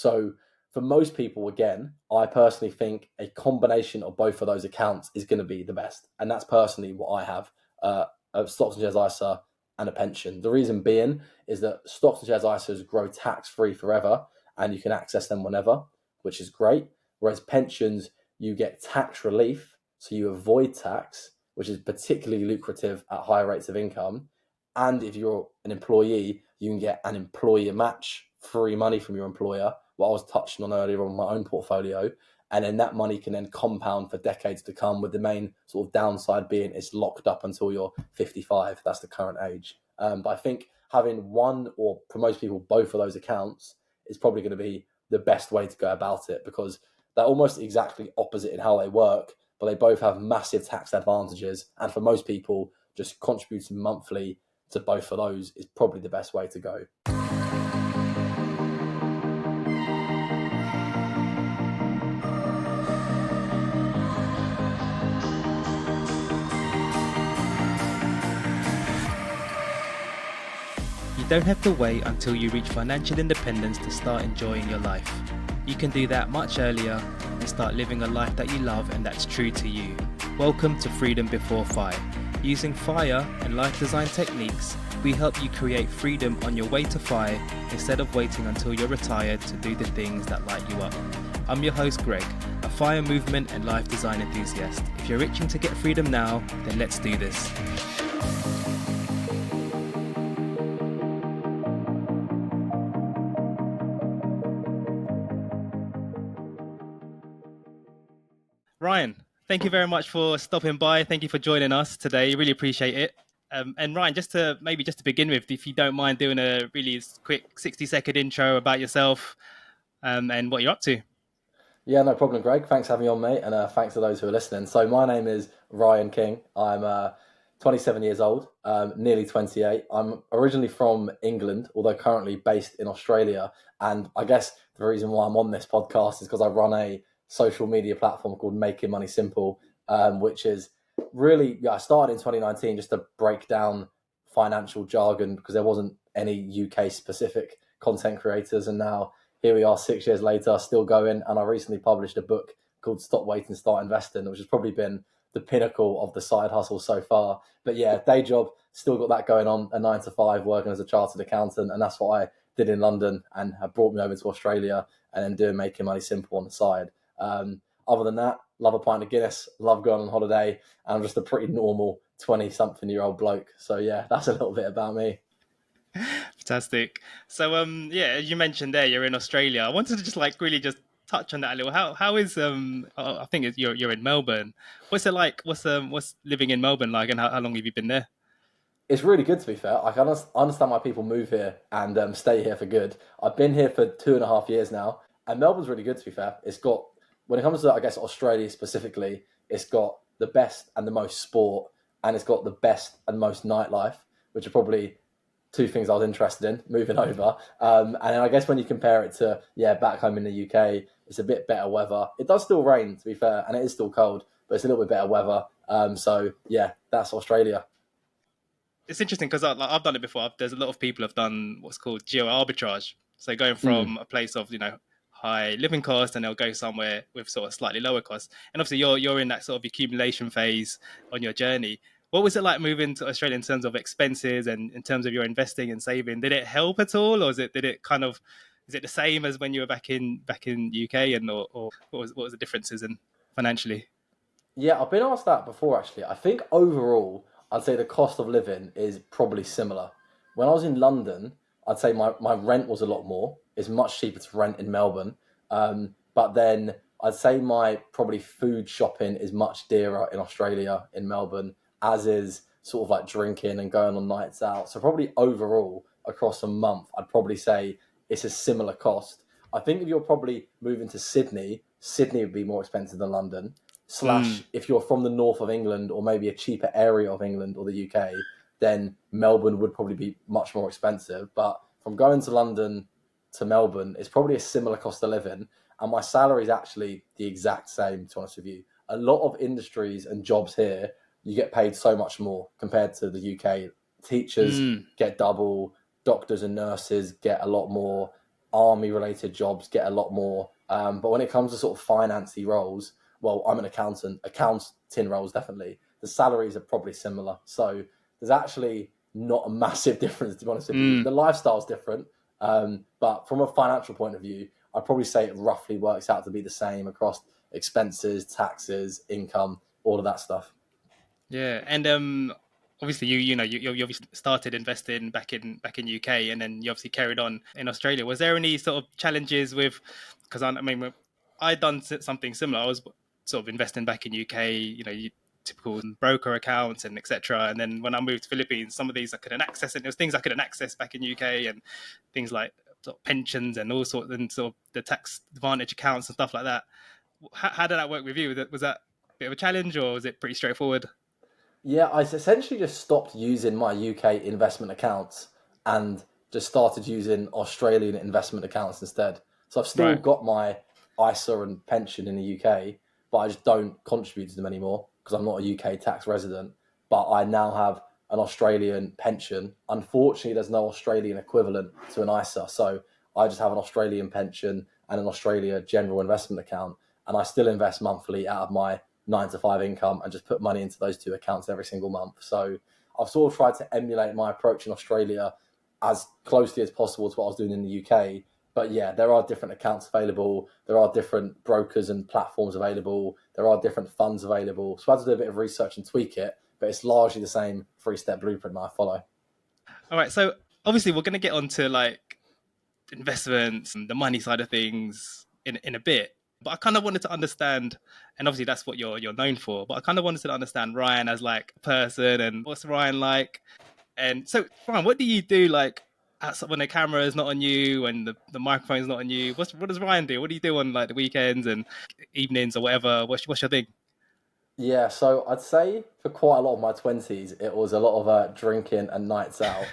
So for most people, again, I personally think a combination of both of those accounts is going to be the best. And that's personally what I have, a stocks and shares ISA and a pension. The reason being is that stocks and shares ISAs grow tax-free forever and you can access them whenever, which is great. Whereas pensions, you get tax relief, so you avoid tax, which is particularly lucrative at higher rates of income. And if you're an employee, you can get an employer match, free money from your employer, what I was touching on earlier on my own portfolio. And then that money can then compound for decades to come, with the main sort of downside being it's locked up until you're 55. That's the current age. But I think having one, or for most people, both of those accounts is probably going to be the best way to go about it, because they're almost exactly opposite in how they work, but they both have massive tax advantages. And for most people, just contributing monthly to both of those is probably the best way to go. You don't have to wait until you reach financial independence to start enjoying your life. You can do that much earlier and start living a life that you love and that's true to you. Welcome to Freedom Before FI. Using FIRE and life design techniques, we help you create freedom on your way to FI instead of waiting until you're retired to do the things that light you up. I'm your host Greg, a FIRE movement and life design enthusiast. If you're itching to get freedom now, then let's do this. Ryan, thank you very much for stopping by. Thank you for joining us today. Really appreciate it. And Ryan, just to begin with, if you don't mind doing a really quick 60-second intro about yourself and what you're up to. Yeah, no problem, Greg. Thanks for having me on, mate. And thanks to those who are listening. So my name is Ryan King. I'm 27 years old, nearly 28. I'm originally from England, although currently based in Australia. And I guess the reason why I'm on this podcast is because I run a social media platform called Making Money Simple, which is really, I started in 2019 just to break down financial jargon because there wasn't any UK specific content creators. And now here we are 6 years later, still going. And I recently published a book called Stop Waiting, Start Investing, which has probably been the pinnacle of the side hustle so far. But yeah, day job, still got that going on, a 9 to 5 working as a chartered accountant. And that's what I did in London and have brought me over to Australia, and then doing Making Money Simple on the side. Other than that, love a pint of Guinness, love going on holiday, and I'm just a pretty normal 20-something-year-old bloke. So yeah, that's a little bit about me. Fantastic. So yeah, as you mentioned there, you're in Australia. I wanted to just really touch on that a little. How is I think you're in Melbourne. What's it like? What's living in Melbourne like, and how long have you been there? It's really good, to be fair. I can understand why people move here and stay here for good. I've been here for 2.5 years now, and Melbourne's really good, to be fair. It's got, when it comes to, I guess, Australia specifically, it's got the best and the most sport, and it's got the best and most nightlife, which are probably two things I was interested in moving over. And I guess when you compare it to, back home in the UK, it's a bit better weather. It does still rain, to be fair, and it is still cold, but it's a little bit better weather. So yeah, that's Australia. It's interesting because I've done it before. There's a lot of people have done what's called geo arbitrage. So going from a place of high living cost, and they'll go somewhere with sort of slightly lower cost. And obviously you're in that sort of accumulation phase on your journey. What was it like moving to Australia in terms of expenses and in terms of your investing and saving? Did it help at all, or is it the same as when you were back in UK, and or what was the differences in financially? Yeah, I've been asked that before, actually. I think overall, I'd say the cost of living is probably similar. When I was in London, I'd say my rent was a lot more. It's much cheaper to rent in Melbourne. But then I'd say my probably food shopping is much dearer in Australia, in Melbourne, as is sort of like drinking and going on nights out. So probably overall, across a month, I'd probably say it's a similar cost. I think if you're probably moving to Sydney, Sydney would be more expensive than London. Slash, if you're from the north of England or maybe a cheaper area of England or the UK, then Melbourne would probably be much more expensive. But from going to London to Melbourne, it's probably a similar cost of living. And my salary is actually the exact same, to be honest with you. A lot of industries and jobs here, you get paid so much more compared to the UK. Teachers get double, doctors and nurses get a lot more. army related jobs get a lot more. But when it comes to sort of financy roles, well, I'm an accountant. Accounting roles definitely. The salaries are probably similar. So there's actually not a massive difference, to be honest with you. Mm. The lifestyle's different, but from a financial point of view, I'd probably say it roughly works out to be the same across expenses, taxes, income, all of that stuff. Yeah, and obviously you obviously started investing back in UK, and then you obviously carried on in Australia. Was there any sort of challenges with? Because I mean, I done something similar. I was sort of investing back in UK, typical broker accounts and etc. And then when I moved to Philippines, some of these I couldn't access, and there was things I couldn't access back in UK, and things like sort of pensions and all sorts, and sort of the tax advantage accounts and stuff like that. How did that work with you? Was that a bit of a challenge, or was it pretty straightforward? Yeah, I essentially just stopped using my UK investment accounts and just started using Australian investment accounts instead. So I've still Right. got my ISA and pension in the UK, but I just don't contribute to them anymore because I'm not a UK tax resident. But I now have an Australian pension. Unfortunately, there's no Australian equivalent to an ISA. So I just have an Australian pension and an Australia general investment account. And I still invest monthly out of my 9 to 5 income and just put money into those two accounts every single month. So I've sort of tried to emulate my approach in Australia as closely as possible to what I was doing in the UK. But yeah, there are different accounts available. There are different brokers and platforms available. There are different funds available. So I had to do a bit of research and tweak it, but it's largely the same 3-step blueprint that I follow. All right. So obviously we're going to get onto like investments and the money side of things in a bit. But I kind of wanted to understand, and obviously that's what you're known for. But I kind of wanted to understand Ryan as like a person, and what's Ryan like. And so, Ryan, what do you do like when the camera is not on you and the microphone's not on you? What does Ryan do? What do you do on like the weekends and evenings or whatever? What's your thing? Yeah, so I'd say for quite a lot of my 20s, it was a lot of drinking and nights out.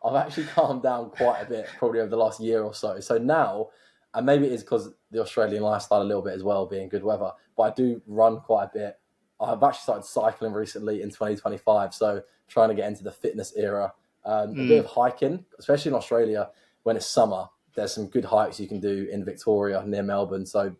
I've actually calmed down quite a bit, probably over the last year or so. So now, and maybe it is because the Australian lifestyle a little bit as well, being good weather, but I do run quite a bit. I've actually started cycling recently in 2025, so trying to get into the fitness era. A bit Mm. of hiking, especially in Australia when it's summer. There's some good hikes you can do in Victoria near Melbourne, so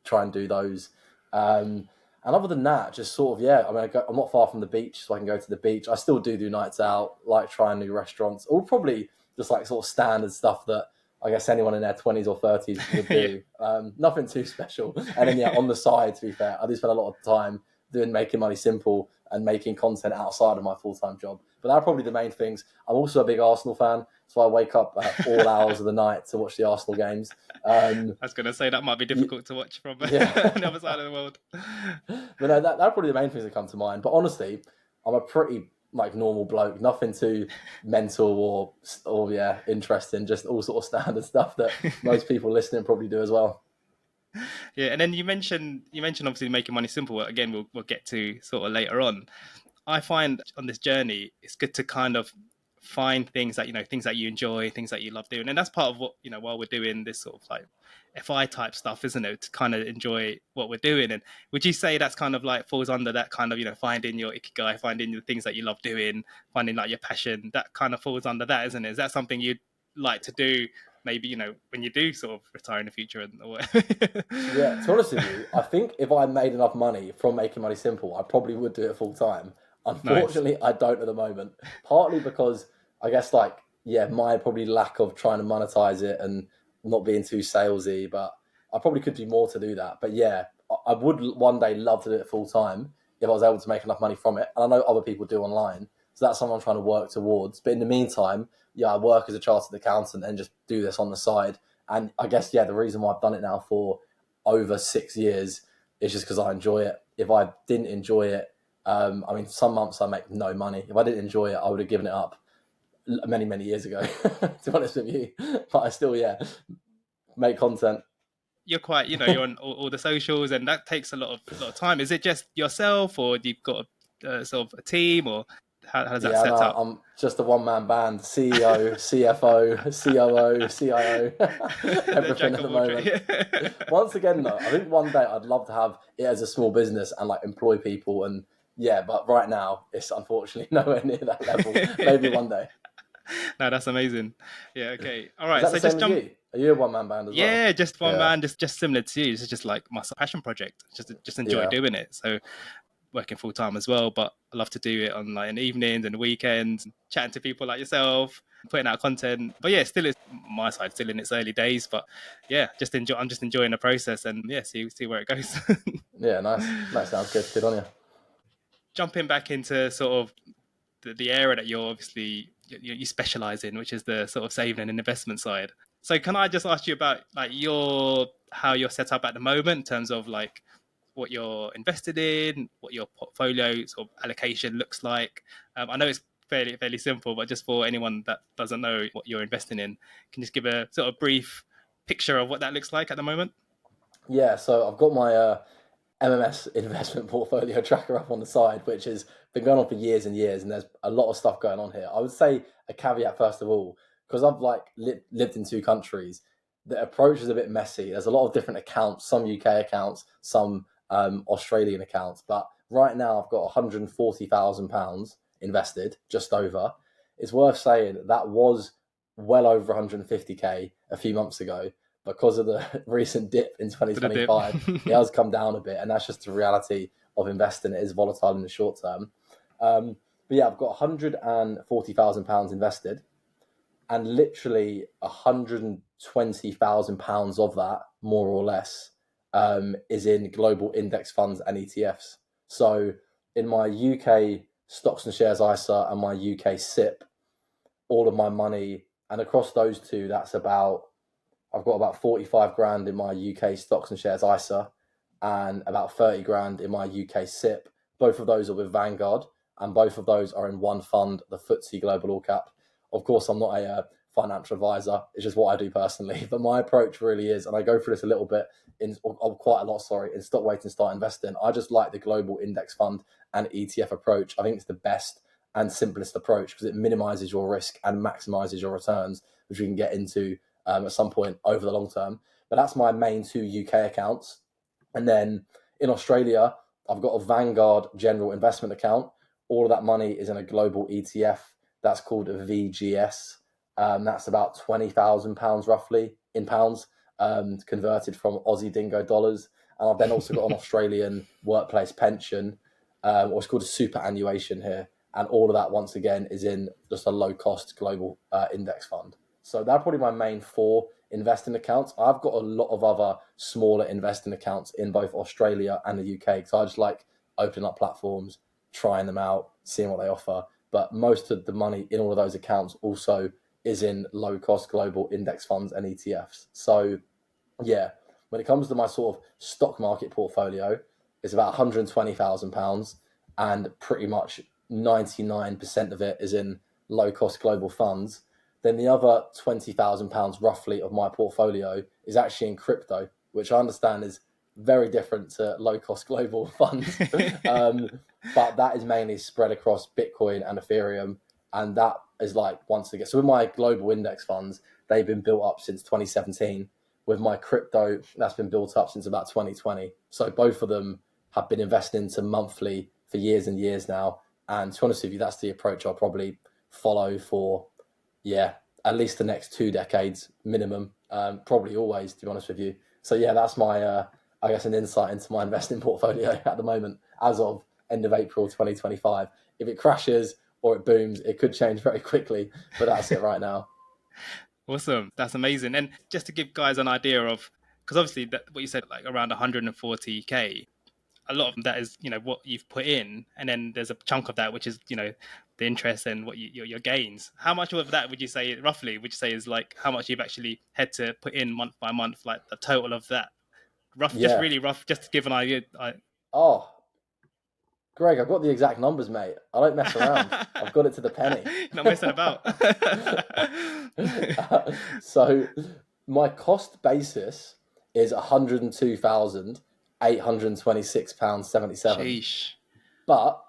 try and do those. And other than that, just sort of, yeah, I mean, I'm not far from the beach, so I can go to the beach. I still do nights out, like trying new restaurants, or probably just like sort of standard stuff that I guess anyone in their 20s or 30s would Yeah. do. Nothing too special. And then, yeah, on the side, to be fair, I do spend a lot of time doing making money simple and making content outside of my full-time job. But they're probably the main things. I'm also a big Arsenal fan, so I wake up at all hours of the night to watch the Arsenal games. I was going to say that might be Y- difficult to watch from yeah. the other side of the world. But no, that's probably the main things that come to mind. But honestly, I'm a pretty like normal bloke. Nothing too mental or yeah, interesting. Just all sort of standard stuff that most people listening probably do as well. Yeah, and then you mentioned obviously making money simple. Again, we'll get to sort of later on. I find on this journey, it's good to kind of find things that you enjoy, things that you love doing, and that's part of what while we're doing this sort of like FI type stuff, isn't it? To kind of enjoy what we're doing. And would you say that's kind of like falls under that kind of finding your Ikigai, finding the things that you love doing, finding like your passion? That kind of falls under that, isn't it? Is that something you'd like to do? Maybe when you do sort of retire in the future and or Yeah, to be honest with you, I think if I made enough money from making money simple, I probably would do it full time. Nice. Unfortunately, I don't at the moment. Partly because I guess like yeah, my probably lack of trying to monetize it and not being too salesy, but I probably could do more to do that. But yeah, I would one day love to do it full time if I was able to make enough money from it. And I know other people do online, so that's something I'm trying to work towards. But in the meantime, yeah, I work as a chartered accountant and just do this on the side. And I guess yeah, the reason why I've done it now for over 6 years is just because I enjoy it. If I didn't enjoy it, I mean, some months I make no money. If I didn't enjoy it, I would have given it up many, many years ago, to be honest with you. But I still, yeah, make content. You're quite, you're on all the socials, and that takes a lot of time. Is it just yourself, or do you've got sort of a team, or how does that Yeah, set no, up? I'm just a one-man band, CEO, CFO, COO, CIO, The everything jack at the of all moment. trades. Once again, though, I think one day I'd love to have it as a small business and like employ people. And yeah, but right now it's unfortunately nowhere near that level. Maybe one day. No, that's amazing. Yeah. Okay. All Is right. that the So same just as jump. you? Are you a one man band as well? Yeah, just one Yeah, man, just similar to you. This is just like my passion project. Just enjoy yeah, doing it. So working full time as well, but I love to do it on like in the evenings and the weekends, chatting to people like yourself, putting out content. But yeah, still it's my side, still in its early days. But yeah, just enjoy. I'm just enjoying the process and yeah, see where it goes. yeah. Nice. That sounds good. Good on you. Jumping back into sort of the area that you're obviously you specialize in, which is the sort of saving and investment side. So can I just ask you about like your how you're set up at the moment in terms of like what you're invested in, what your portfolio sort of allocation looks like? I know it's fairly simple, but just for anyone that doesn't know what you're investing in, can you just give a sort of brief picture of what that looks like at the moment? Yeah. So I've got my MMS investment portfolio tracker up on the side, which has been going on for years and years, and there's a lot of stuff going on here. I would say a caveat first of all, because I've like lived in two countries, the approach is a bit messy. There's a lot of different accounts, some UK accounts, some Australian accounts, but right now I've got £140,000 invested, just over. It's worth saying that was well over 150k a few months ago because of the recent dip in To the dip. 2025. It has come down a bit, and that's just the reality of investing. It is volatile in the short term. But yeah, I've got £140,000 invested, and literally £120,000 of that, more or less, is in global index funds and ETFs. So in my UK stocks and shares ISA and my UK SIP, all of my money, and across those two, I've got about 45 grand in my UK stocks and shares ISA and about 30 grand in my UK SIP. Both of those are with Vanguard, and both of those are in one fund, the FTSE Global All Cap. Of course, I'm not a financial advisor. It's just what I do personally. But my approach really is, and I go through this a little bit quite a lot, sorry, in Stop, Wait and Start Investing. I just like the global index fund and ETF approach. I think it's the best and simplest approach because it minimizes your risk and maximizes your returns, which we can get into at some point over the long term. But that's my main two UK accounts. And then in Australia, I've got a Vanguard general investment account. All of that money is in a global ETF that's called a VGS. That's about £20,000 roughly in pounds, converted from Aussie dingo dollars. And I've then also got an Australian workplace pension, or it's called a superannuation here. And all of that, once again, is in just a low cost global index fund. So they're probably my main four investing accounts. I've got a lot of other smaller investing accounts in both Australia and the UK because I just like opening up platforms, trying them out, seeing what they offer. But most of the money in all of those accounts also is in low cost global index funds and ETFs. So yeah, when it comes to my sort of stock market portfolio, it's about £120,000 and pretty much 99% of it is in low cost global funds. Then the other £20,000 roughly of my portfolio is actually in crypto, which I understand is very different to low cost global funds. But that is mainly spread across Bitcoin and Ethereum. And that is like, once again, so with my global index funds, they've been built up since 2017. With my crypto, that's been built up since about 2020. So both of them have been invested into monthly for years and years now. And to be honest with you, that's the approach I'll probably follow for, yeah, at least the next 2 decades minimum. Probably always, to be honest with you. So yeah, that's my, I guess, an insight into my investing portfolio at the moment as of end of April 2025. If it crashes or it booms, it could change very quickly, but that's it right now. Awesome. That's amazing. And just to give guys an idea of, because obviously what you said, like around 140K, a lot of that is, what you've put in. And then there's a chunk of that, which is, the interest and what your gains. How much of that would you say, roughly, would you say is like how much you've actually had to put in month by month, like the total of that? Rough, just Yeah. really rough, just to give an idea. Oh, Greg, I've got the exact numbers, mate. I don't mess around. I've got it to the penny. Not messing about. So my cost basis is £102,826.77. Sheesh. But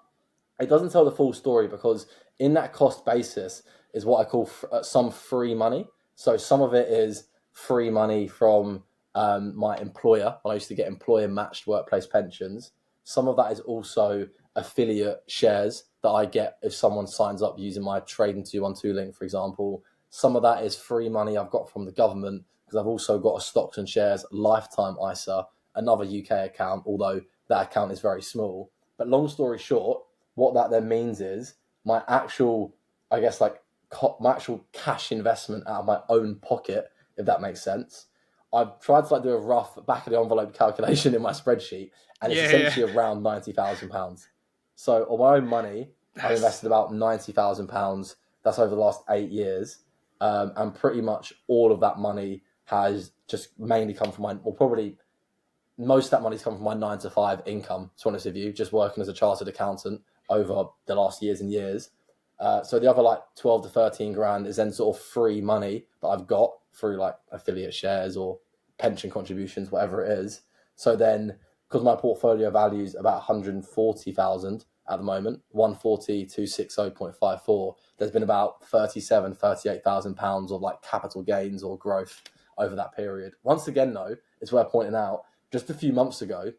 it doesn't tell the full story because in that cost basis is what I call some free money. So some of it is free money from my employer. I used to get employer matched workplace pensions. Some of that is also affiliate shares that I get if someone signs up using my Trading 212 link, for example. Some of that is free money I've got from the government because I've also got a stocks and shares lifetime ISA, another UK account, although that account is very small. But long story short, what that then means is my actual, I guess, like my actual cash investment out of my own pocket, if that makes sense. I've tried to like do a rough back of the envelope calculation in my spreadsheet, and it's Yeah, yeah. essentially around £90,000. So on my own money, I've That's invested about £90,000. That's over the last 8 years, and pretty much all of that money has just mainly come from well, probably most of that money's come from my 9 to 5 income, to be honest with you, just working as a chartered accountant over the last years and years. So the other like 12 to 13 grand is then sort of free money that I've got through like affiliate shares or pension contributions, whatever it is. So then, because my portfolio value is about 140,000 at the moment, 140,260.54, there's been about 37, 38,000 pounds of like capital gains or growth over that period. Once again, though, it's worth pointing out just a few months ago,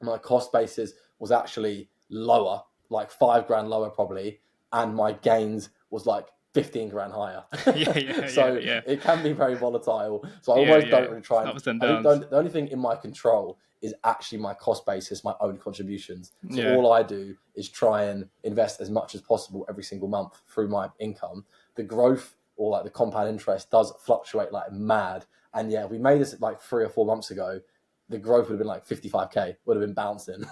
my cost basis was actually lower, like 5 grand lower probably, and my gains was like 15 grand higher. yeah, yeah, yeah, So yeah, it can be very volatile. So I yeah, almost yeah. don't really try and Ups and I think downs. the only thing in my control is actually my cost basis, my own contributions. So Yeah, all I do is try and invest as much as possible every single month through my income. The growth or like the compound interest does fluctuate like mad. And yeah, we made this like 3 or 4 months ago, the growth would have been like 55k, would have been bouncing.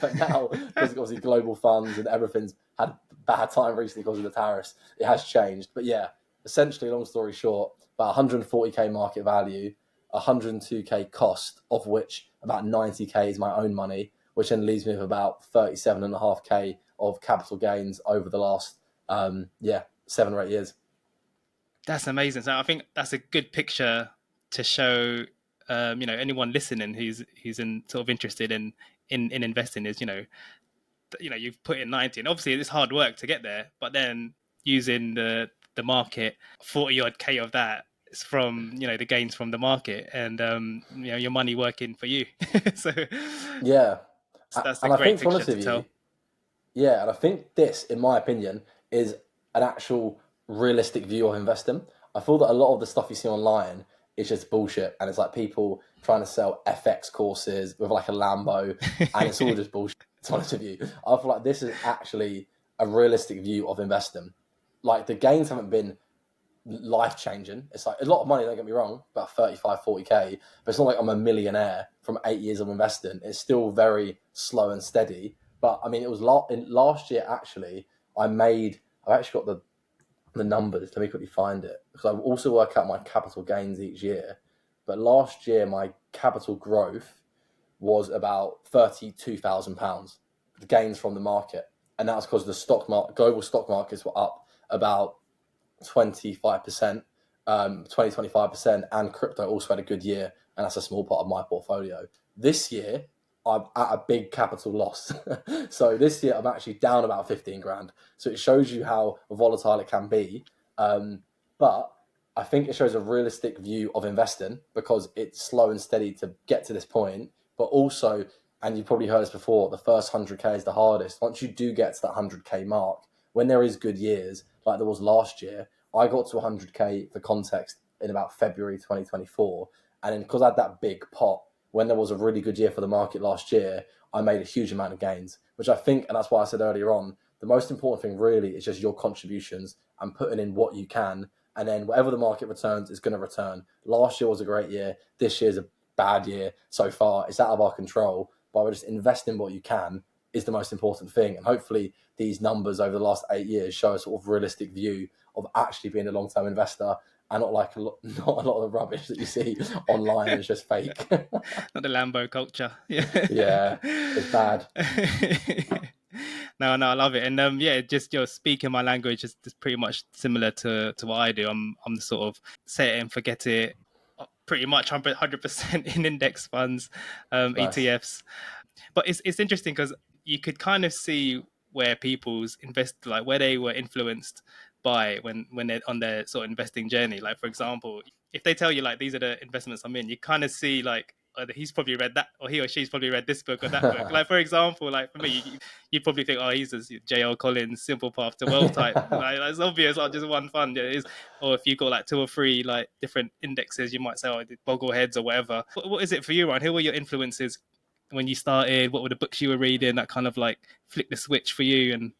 But now, because obviously global funds and everything's had bad time recently because of the tariffs, it has changed. But yeah, essentially, long story short, about 140k market value, 102k cost, of which about 90k is my own money, which then leaves me with about 37.5k of capital gains over the last 7 or 8 years. that's amazing. So I think that's a good picture to show, anyone listening who's in sort of interested in investing is, you've put in 90, and obviously it's hard work to get there, but then using the market, 40 odd k of that is from the gains from the market, and your money working for you. So Yeah, that's a and I great think to be picture honest to with tell. you, yeah, and I think this, in my opinion, is an actual realistic view of investing. I feel that a lot of the stuff you see online is just bullshit, and it's like people trying to sell FX courses with like a Lambo, and it's all just bullshit. To be honest with you, I feel like this is actually a realistic view of investing. Like the gains haven't been life changing. It's like a lot of money, don't get me wrong, about 35, 40k, but it's not like I'm a millionaire from 8 years of investing. It's still very slow and steady. But I mean, it was last year actually, I've actually got the numbers. Let me quickly find it because I also work out my capital gains each year. But last year, my capital growth was about £32,000, the gains from the market. And that's because the global stock markets were up about 25%, 25%, and crypto also had a good year, and that's a small part of my portfolio. This year, I'm at a big capital loss. So this year, I'm actually down about 15 grand. So it shows you how volatile it can be. But I think it shows a realistic view of investing because it's slow and steady to get to this point. But also, and you've probably heard this before, the first 100k is the hardest. Once you do get to that 100k mark, when there is good years, like there was last year, I got to 100k for context in about February 2024. And then because I had that big pot, when there was a really good year for the market last year, I made a huge amount of gains, which I think, and that's why I said earlier on, the most important thing really is just your contributions and putting in what you can. And then whatever the market returns is going to return. Last year was a great year. This year's a bad year so far. It's out of our control. But we're just investing what you can is the most important thing. And hopefully these numbers over the last 8 years show a sort of realistic view of actually being a long-term investor and not like not a lot of the rubbish that you see online is just fake. Not the Lambo culture. Yeah. Yeah, it's bad. No, I love it, and yeah, just speaking my language is pretty much similar to what I do. I'm the sort of set it and forget it, pretty much 100% in index funds, Nice. ETFs. But it's interesting because you could kind of see where people's invest, like where they were influenced by when they're on their sort of investing journey. Like for example, if they tell you like these are the investments I'm in, you kind of see like he's probably read that, or he or she's probably read this book or that book. Like, for example, like for me, you probably think, oh, he's a J.L. Collins Simple Path to Wealth type. Like, that's obvious, like just one fund. Yeah, it is. Or if you've got like two or three like different indexes, you might say, oh, Boggleheads or whatever. What is it for you, Ryan? Who were your influences when you started? What were the books you were reading that kind of like flicked the switch for you? And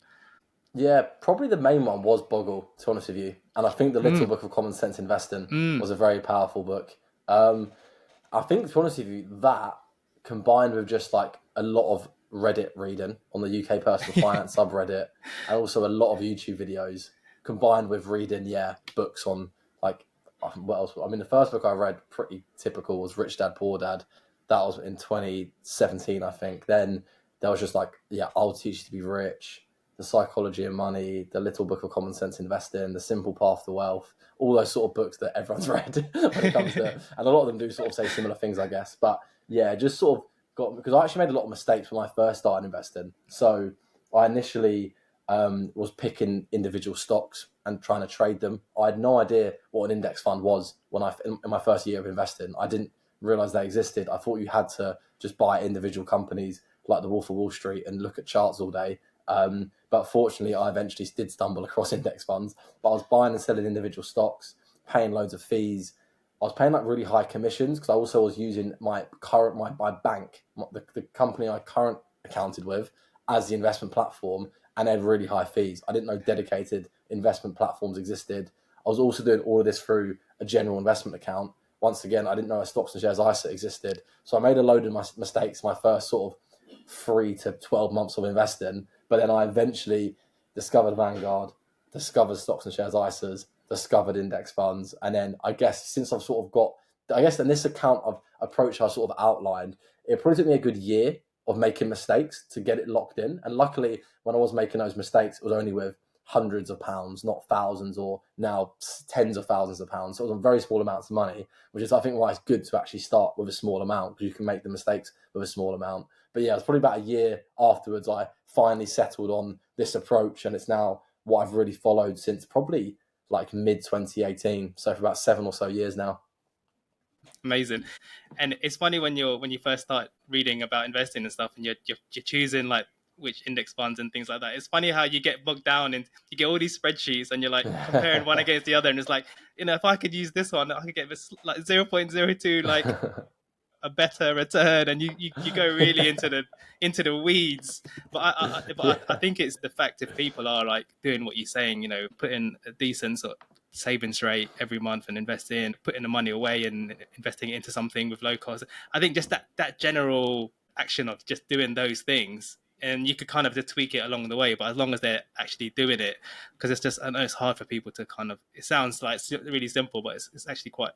Yeah, probably the main one was Boggle, to be honest with you. And I think the Little mm, Book of Common Sense Investing mm, was a very powerful book. I think, to be honest with you, that combined with just like a lot of Reddit reading on the UK personal finance subreddit, and also a lot of YouTube videos, combined with reading, books on like what else? I mean, the first book I read, pretty typical, was Rich Dad Poor Dad. That was in 2017, I think. Then there was just like, I'll teach you to be rich, The Psychology of Money, The Little Book of Common Sense Investing, The Simple Path to Wealth, all those sort of books that everyone's read when it comes to, and a lot of them do sort of say similar things, I guess. But yeah, just sort of got, because I actually made a lot of mistakes when I first started investing. So I initially was picking individual stocks and trying to trade them. I had no idea what an index fund was when in my first year of investing. I didn't realize they existed. I thought you had to just buy individual companies like the Wolf of Wall Street and look at charts all day. But fortunately, I eventually did stumble across index funds. But I was buying and selling individual stocks, paying loads of fees. I was paying like really high commissions because I also was using my bank, the company I current accounted with, as the investment platform, and they had really high fees. I didn't know dedicated investment platforms existed. I was also doing all of this through a general investment account. Once again, I didn't know a stocks and shares ISA existed. So I made a load of my mistakes my first sort of 3 to 12 months of investing. But then I eventually discovered Vanguard, discovered stocks and shares ISAs, discovered index funds. And then I guess since I've sort of got, I guess in this account of approach I sort of outlined, it probably took me a good year of making mistakes to get it locked in. And luckily, when I was making those mistakes, it was only with hundreds of pounds, not thousands or now tens of thousands of pounds. So it was on very small amounts of money, which is, I think, why it's good to actually start with a small amount, because you can make the mistakes with a small amount. But yeah, it was probably about a year afterwards I finally settled on this approach, and it's now what I've really followed since probably like mid 2018. So for about 7 or so years now. amazing. And it's funny when you first start reading about investing and stuff, and you're choosing like which index funds and things like that. It's funny how you get bogged down and you get all these spreadsheets and you're like comparing one against the other, and it's like, if I could use this one, I could get this like 0.02 like a better return, and you go really into the weeds. But I think it's the fact, if people are like doing what you're saying, putting a decent sort of savings rate every month and investing, putting the money away and investing it into something with low cost. I think just that general action of just doing those things, and you could kind of just tweak it along the way, but as long as they're actually doing it, because it's just, I know it's hard for people to kind of, it sounds like it's really simple, but it's actually quite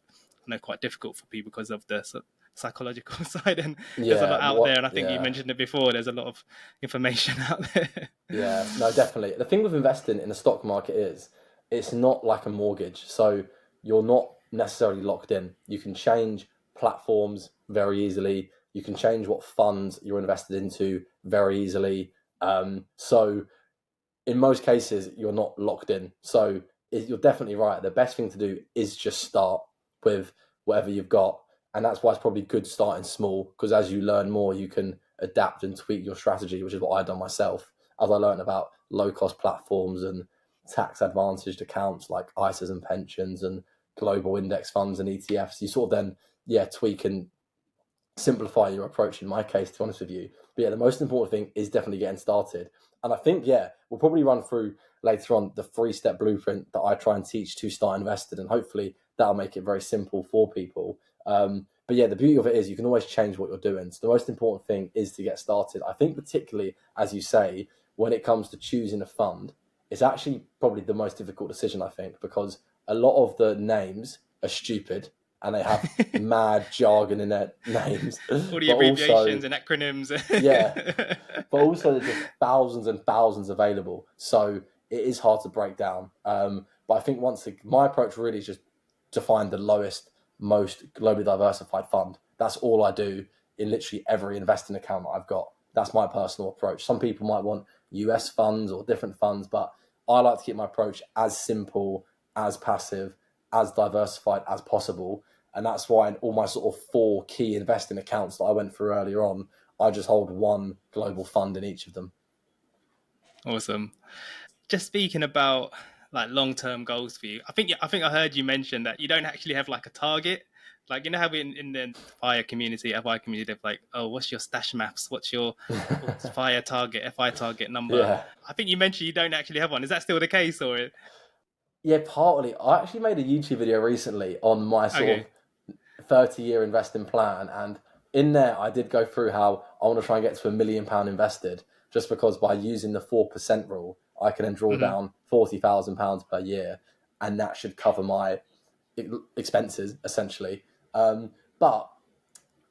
difficult for people because of the sort of psychological side, and there's a lot out there, and I think you mentioned it before, there's a lot of information out there. Yeah, no, definitely. The thing with investing in the stock market is it's not like a mortgage. So you're not necessarily locked in. You can change platforms very easily. You can change what funds you're invested into very easily. So in most cases, you're not locked in. So you're definitely right. The best thing to do is just start with whatever you've got. And that's why it's probably good starting small, because as you learn more, you can adapt and tweak your strategy, which is what I've done myself. As I learned about low-cost platforms and tax-advantaged accounts like ISAs and pensions and global index funds and ETFs, you sort of then, tweak and simplify your approach, in my case, to be honest with you. But yeah, the most important thing is definitely getting started. And I think, we'll probably run through later on the 3-step blueprint that I try and teach to start investing, and hopefully that'll make it very simple for people. But yeah, the beauty of it is you can always change what you're doing. So the most important thing is to get started. I think particularly, as you say, when it comes to choosing a fund, it's actually probably the most difficult decision, I think, because a lot of the names are stupid and they have mad jargon in their names. All the abbreviations and acronyms. But also there's just thousands and thousands available. So it is hard to break down. But I think my approach really is just to find the lowest, most globally diversified fund. That's all I do in literally every investing account that I've got. That's my personal approach. Some people might want US funds or different funds, but I like to keep my approach as simple, as passive, as diversified as possible. And that's why in all my sort of four key investing accounts that I went through earlier on, I just hold one global fund in each of them. Awesome. Just speaking about like long-term goals for you, I think I heard you mention that you don't actually have like a target. Like, how we in the fire community, FI community, they're like, oh, what's your stash maps? What's your fire target, FI target number? Yeah. I think you mentioned you don't actually have one. Is that still the case, or Yeah, partly. I actually made a YouTube video recently on my sort okay? of 30-year investing plan. And in there, I did go through how I want to try and get to £1 million invested, just because by using the 4% rule, I can then draw Hmm. down £40,000 per year. And that should cover my expenses, essentially. But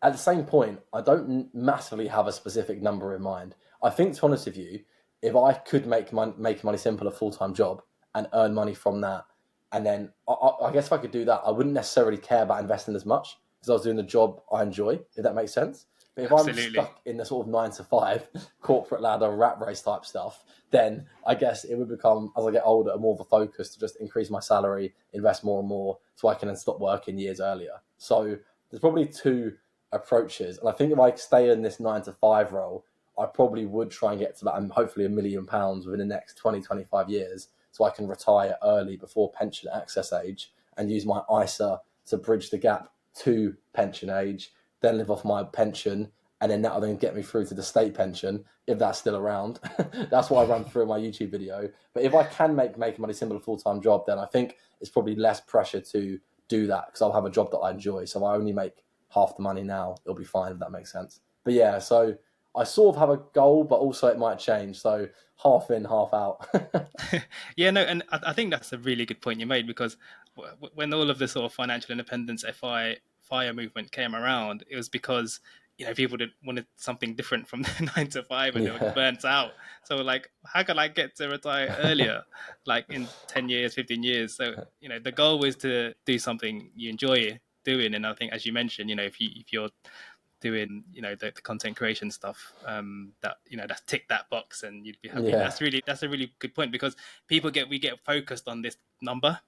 at the same point, I don't massively have a specific number in mind. I think, to be honest with you, if I could make money simple a full time job and earn money from that, and then I guess if I could do that, I wouldn't necessarily care about investing as much because I was doing the job I enjoy, if that makes sense. But if I'm Absolutely. stuck in the sort of 9 to 5 corporate ladder rat race type stuff, then I guess it would become, as I get older, more of a focus to just increase my salary, invest more and more, so I can then stop working years earlier. So there's probably two approaches. And I think if I stay in this 9 to 5 role, I probably would try and get to that and hopefully £1 million within the next 20, 25 years so I can retire early before pension access age and use my ISA to bridge the gap to pension age, then live off my pension. And then that'll then get me through to the state pension if that's still around. That's what I run through in my YouTube video. But if I can make money simple a full time job, then I think it's probably less pressure to do that because I'll have a job that I enjoy. So I only make half the money now, it'll be fine if that makes sense. But yeah, so I sort of have a goal, but also it might change. So half in, half out. Yeah, no, and I think that's a really good point you made, because when all of the sort of financial independence FI fire movement came around, it was because people wanted something different from the 9 to 5, and they were Yeah. burnt out. So like, how can I get to retire earlier, like in 10 years, 15 years? So the goal is to do something you enjoy doing, and I think, as you mentioned, if you're doing the content creation stuff, that that's tick that box and you'd be happy. Yeah. That's a really good point, because we get focused on this number.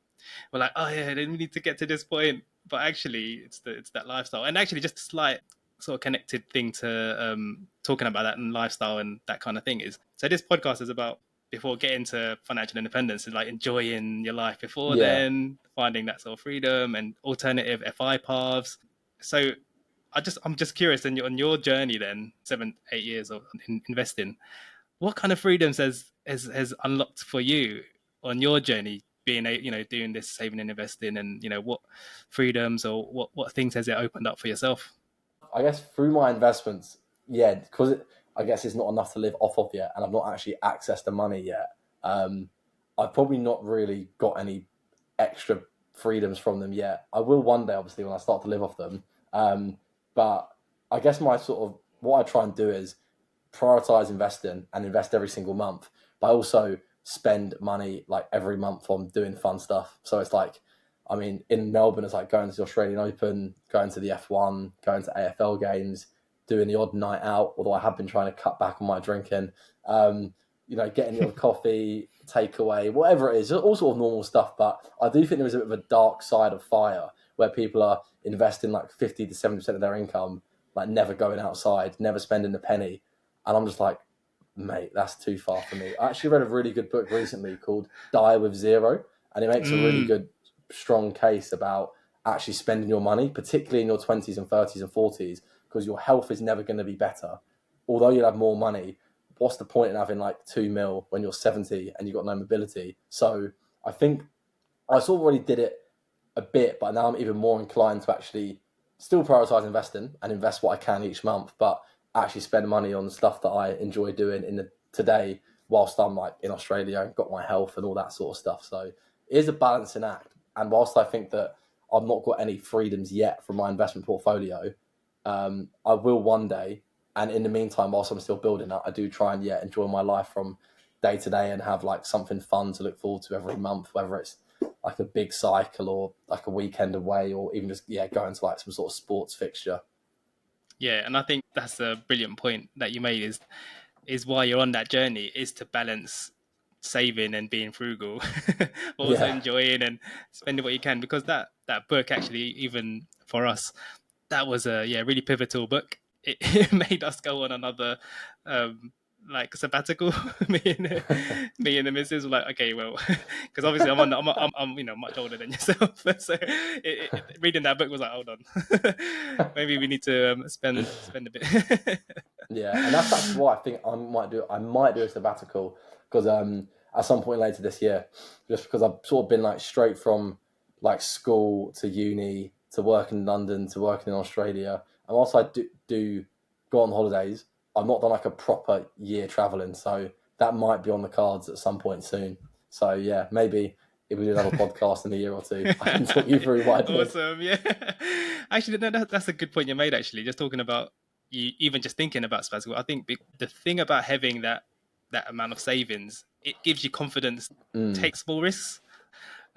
We're like, oh yeah, we need to get to this point, but actually it's that lifestyle. And actually, just a slight sort of connected thing to talking about that and lifestyle and that kind of thing is, so this podcast is about, before getting to financial independence, is like enjoying your life before Yeah. then, finding that sort of freedom and alternative FI paths. So I'm just curious, on your journey then, 7 8 years of investing, what kind of freedoms has unlocked for you on your journey, being doing this saving and investing, and what freedoms, or what things has it opened up for yourself? I guess through my investments, yeah, because I guess it's not enough to live off of yet, and I've not actually accessed the money yet. I've probably not really got any extra freedoms from them yet. I will one day, obviously, when I start to live off them. But I guess my sort of what I try and do is prioritize investing and invest every single month, but I also spend money like every month on doing fun stuff. So it's like, I mean, in Melbourne, it's like going to the Australian Open, going to the F1, going to AFL games, doing the odd night out, although I have been trying to cut back on my drinking. Getting the odd coffee, takeaway, whatever it is, all sort of normal stuff. But I do think there is a bit of a dark side of fire where people are investing like 50 to 70% of their income, like never going outside, never spending a penny. And I'm just like, mate, that's too far for me. I actually read a really good book recently called Die with Zero, and it makes a really Mm, good, strong case about actually spending your money, particularly in your 20s and 30s and 40s, because your health is never going to be better. Although you'll have more money, what's the point in having like 2 mil when you're 70 and you've got no mobility? So I think I sort of already did it a bit, but now I'm even more inclined to actually still prioritize investing and invest what I can each month, but actually spend money on stuff that I enjoy doing in the today whilst I'm like in Australia, got my health and all that sort of stuff. So it is a balancing act. And whilst I think that I've not got any freedoms yet from my investment portfolio, I will one day. And in the meantime, whilst I'm still building that, I do try and enjoy my life from day to day and have like something fun to look forward to every month, whether it's like a big cycle or like a weekend away or even just going to like some sort of sports fixture. yeah, and I think that's a brilliant point that you made, is why you're on that journey, is to balance saving and being frugal, but also Yeah. enjoying and spending what you can, because that book actually even for us, that was a really pivotal book. It made us go on another like sabbatical. Me and the missus were like, okay, well, because obviously I'm much older than yourself, so reading that book was like, hold on, maybe we need to spend a bit. Yeah, and that's actually why I think I might do. I might do a sabbatical because at some point later this year, just because I've sort of been like straight from like school to uni to working in London to working in Australia, and whilst I do go on holidays, I've not done like a proper year traveling, so that might be on the cards at some point soon. So yeah, maybe if we do another podcast in a year or two, I can talk you through what I did. Awesome, yeah. Actually, no, that's a good point you made. Actually, just talking about you, even just thinking about sabbatical. I think the thing about having that amount of savings, it gives you confidence to Mm. take small risks.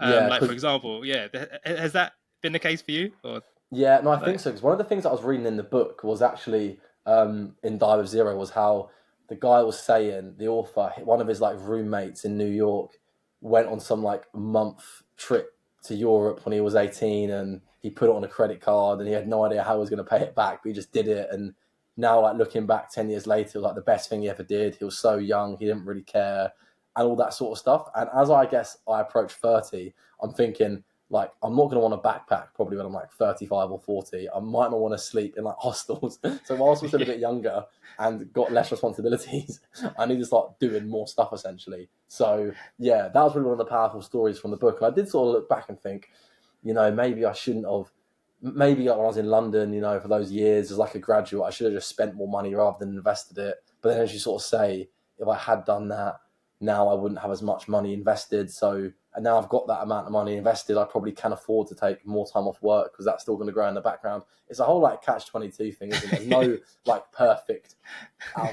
Yeah, Like for because example, yeah, has that been the case for you, or yeah, no, I think like? so. Because one of the things that I was reading in the book was actually in Die with Zero was how the guy was saying the author, one of his like roommates in New York, went on some like month trip to Europe when he was 18, and he put it on a credit card, and he had no idea how he was going to pay it back, but he just did it. And now, like looking back 10 years later, like the best thing he ever did. He was so young, he didn't really care, and all that sort of stuff. And as I guess I approach 30, I'm thinking like I'm not going to want a backpack probably when I'm like 35 or 40. I might not want to sleep in like hostels. So whilst I'm still a Yeah. bit younger and got less responsibilities, I need to start doing more stuff essentially. So yeah, that was really one of the powerful stories from the book. I did sort of look back and think, maybe I shouldn't have. Maybe like when I was in London, for those years as like a graduate, I should have just spent more money rather than invested it. But then, as you sort of say, if I had done that, now I wouldn't have as much money invested. So, and now I've got that amount of money invested, I probably can afford to take more time off work because that's still going to grow in the background. It's a whole like catch-22 thing, isn't it? There's no like perfect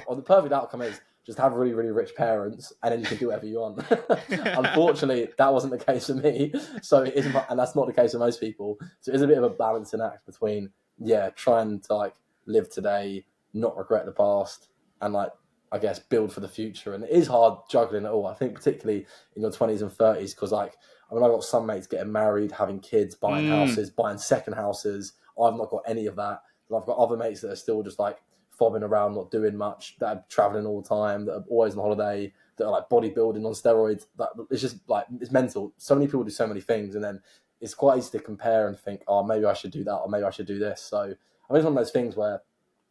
or the perfect outcome is just have really, really rich parents and then you can do whatever you want. Unfortunately, that wasn't the case for me. So it isn't, and that's not the case for most people. So it is a bit of a balancing act between, yeah, trying to like live today, not regret the past, and like, I guess, build for the future. And it is hard juggling it all. I think particularly in your 20s and 30s, because like, I mean, I've got some mates getting married, having kids, buying Mm, houses, buying second houses. I've not got any of that. And I've got other mates that are still just like fobbing around, not doing much, that are traveling all the time, that are always on holiday, that are like bodybuilding on steroids. That it's just like it's mental. So many people do so many things, and then it's quite easy to compare and think, oh, maybe I should do that, or maybe I should do this. So I mean, it's one of those things where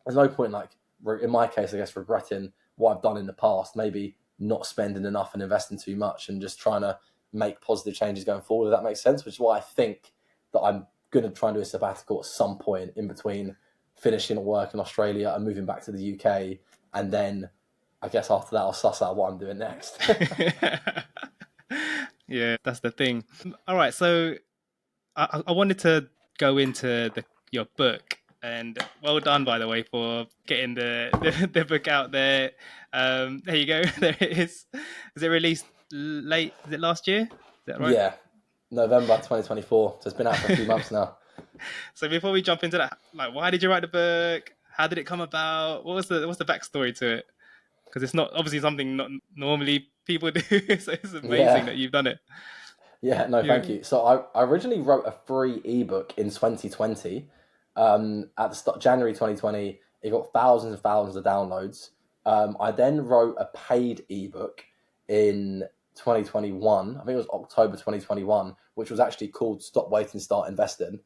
there's no point, like in my case, I guess, regretting what I've done in the past. Maybe not spending enough and investing too much, and just trying to make positive changes going forward. If that makes sense, which is why I think that I'm going to try and do a sabbatical at some point in between finishing work in Australia and moving back to the UK, and then I guess after that I'll suss out what I'm doing next. yeah, that's the thing. All right, so I wanted to go into your book, and well done, by the way, for getting the book out there. There you go. There it is. Was it released late? Is it last year? Is that right? Yeah, November 2024. So it's been out for a few months now. So before we jump into that, like, why did you write the book? How did it come about? What's the backstory to it? Because it's not obviously something not normally people do. So it's amazing Yeah. that you've done it. Yeah, no, thank You, you. So I originally wrote a free ebook in 2020. At the start, January 2020, it got thousands and thousands of downloads. I then wrote a paid ebook in 2021. I think it was October 2021, which was actually called Stop Waiting, Start Investing,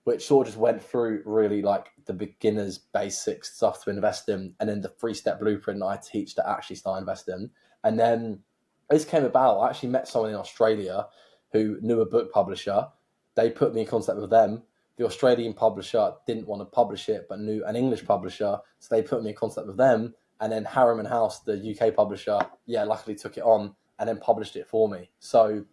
which sort of just went through really like the beginner's basic stuff to invest in, and then the 3-step blueprint that I teach to actually start investing. And then this came about. I actually met someone in Australia who knew a book publisher. They put me in contact with them. The Australian publisher didn't want to publish it, but knew an English publisher, so they put me in contact with them. And then Harriman House, the UK publisher, yeah, luckily took it on and then published it for me. So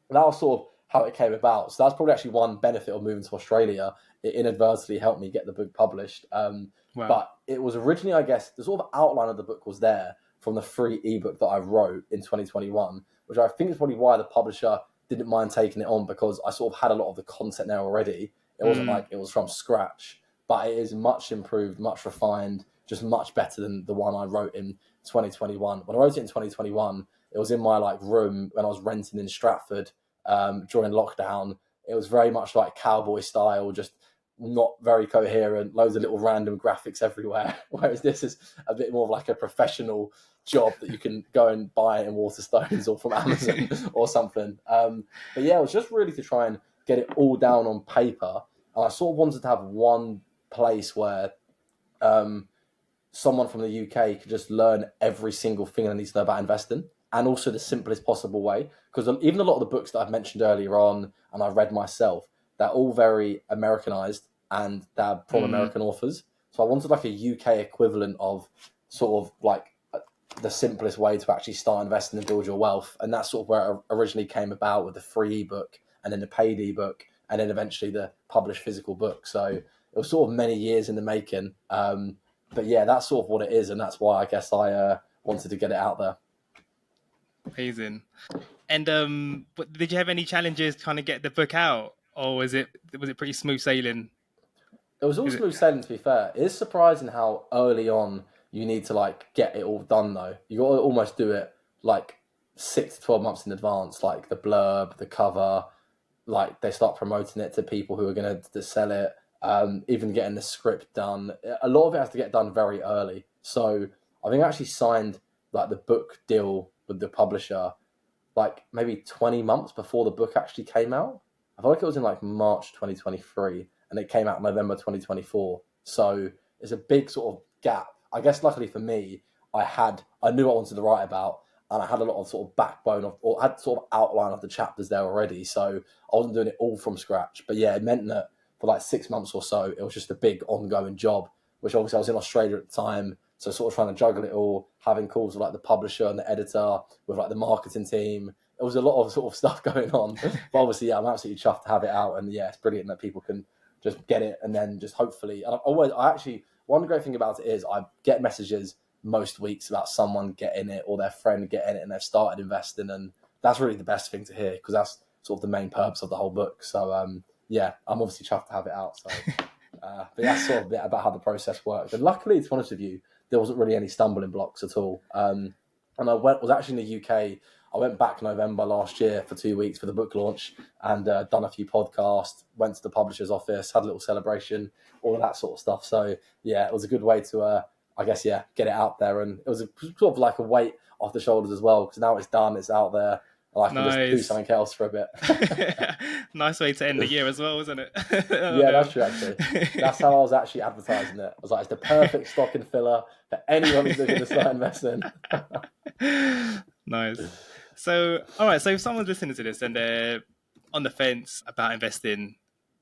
that was sort of how it came about. So that's probably actually one benefit of moving to Australia. It inadvertently helped me get the book published. wow. But it was originally, I guess, the sort of outline of the book was there from the free ebook that I wrote in 2021, which I think is probably why the publisher didn't mind taking it on, because I sort of had a lot of the content there already. It wasn't Mm, like it was from scratch, but it is much improved, much refined, just much better than the one I wrote in 2021. When I wrote it in 2021, it was in my like room when I was renting in Stratford during lockdown. it was very much like cowboy style, just not very coherent, loads of little random graphics everywhere. Whereas this is a bit more of like a professional job that you can go and buy in Waterstones or from Amazon or something. But yeah, it was just really to try and get it all down on paper. And I sort of wanted to have one place where someone from the UK could just learn every single thing they need to know about investing, and also the simplest possible way. Because even a lot of the books that I've mentioned earlier on and I read myself, they're all very Americanized and they're from American authors. So I wanted like a UK equivalent of sort of like the simplest way to actually start investing and build your wealth. And that's sort of where it originally came about, with the free ebook and then the paid ebook and then eventually the published physical book. So it was sort of many years in the making. But yeah, that's sort of what it is. And that's why I guess I wanted to get it out there. Amazing. And but did you have any challenges trying to get the book out, or was it pretty smooth sailing? It was all smooth sailing, to be fair. It is surprising how early on you need to like get it all done though. You got to almost do it like 6 to 12 months in advance, like the blurb, the cover, like they start promoting it to people who are going to sell it, even getting the script done. A lot of it has to get done very early. So I think I actually signed like the book deal with the publisher like maybe 20 months before the book actually came out. I feel like it was in like March 2023 and it came out November 2024. So it's a big sort of gap. I guess luckily for me, I knew what I wanted to write about, and I had a lot of sort of backbone of, or had sort of outline of the chapters there already. So I wasn't doing it all from scratch. But yeah, it meant that for like 6 months or so, it was just a big ongoing job, which obviously I was in Australia at the time. So sort of trying to juggle it all, having calls with like the publisher and the editor, with like the marketing team. It was a lot of sort of stuff going on. But obviously, yeah, I'm absolutely chuffed to have it out. And yeah, it's brilliant that people can just get it and then just hopefully. And I actually, one great thing about it is I get messages most weeks about someone getting it or their friend getting it and they've started investing. And that's really the best thing to hear, because that's sort of the main purpose of the whole book. So yeah, I'm obviously chuffed to have it out. So, but that's sort of a bit about how the process worked. And luckily, to be honest with you, there wasn't really any stumbling blocks at all. And was actually in the UK. I went back November last year for 2 weeks for the book launch and done a few podcasts, went to the publisher's office, had a little celebration, all of that sort of stuff. So yeah, it was a good way to, I guess, yeah, get it out there. And it was sort of like a weight off the shoulders as well, because now it's done, it's out there, and I can just do something else for a bit. Nice way to end the year as well, isn't it? Yeah, that's true, actually. That's how I was actually advertising it. I was like, it's the perfect stocking filler for anyone who's looking to start investing. Nice. So, all right. So, if someone's listening to this and they're on the fence about investing,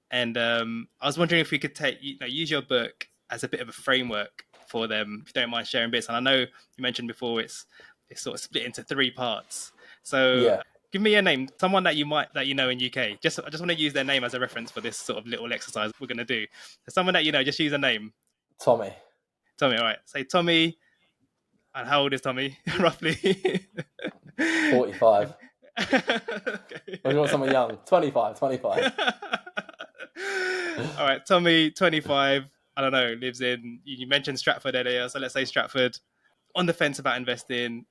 and I was wondering if we could use your book as a bit of a framework for them, if you don't mind sharing bits. And I know you mentioned before it's sort of split into 3 parts. So, Yeah. give me a name, someone that you know in UK. I just want to use their name as a reference for this sort of little exercise we're going to do. Someone that you know, just use a name. Tommy. Tommy, all right. Say Tommy. And how old is Tommy, roughly? 45. Okay. Or you want someone young? 25. All right, Tommy, 25. I don't know, lives in, you mentioned Stratford earlier, so let's say Stratford. On the fence about investing.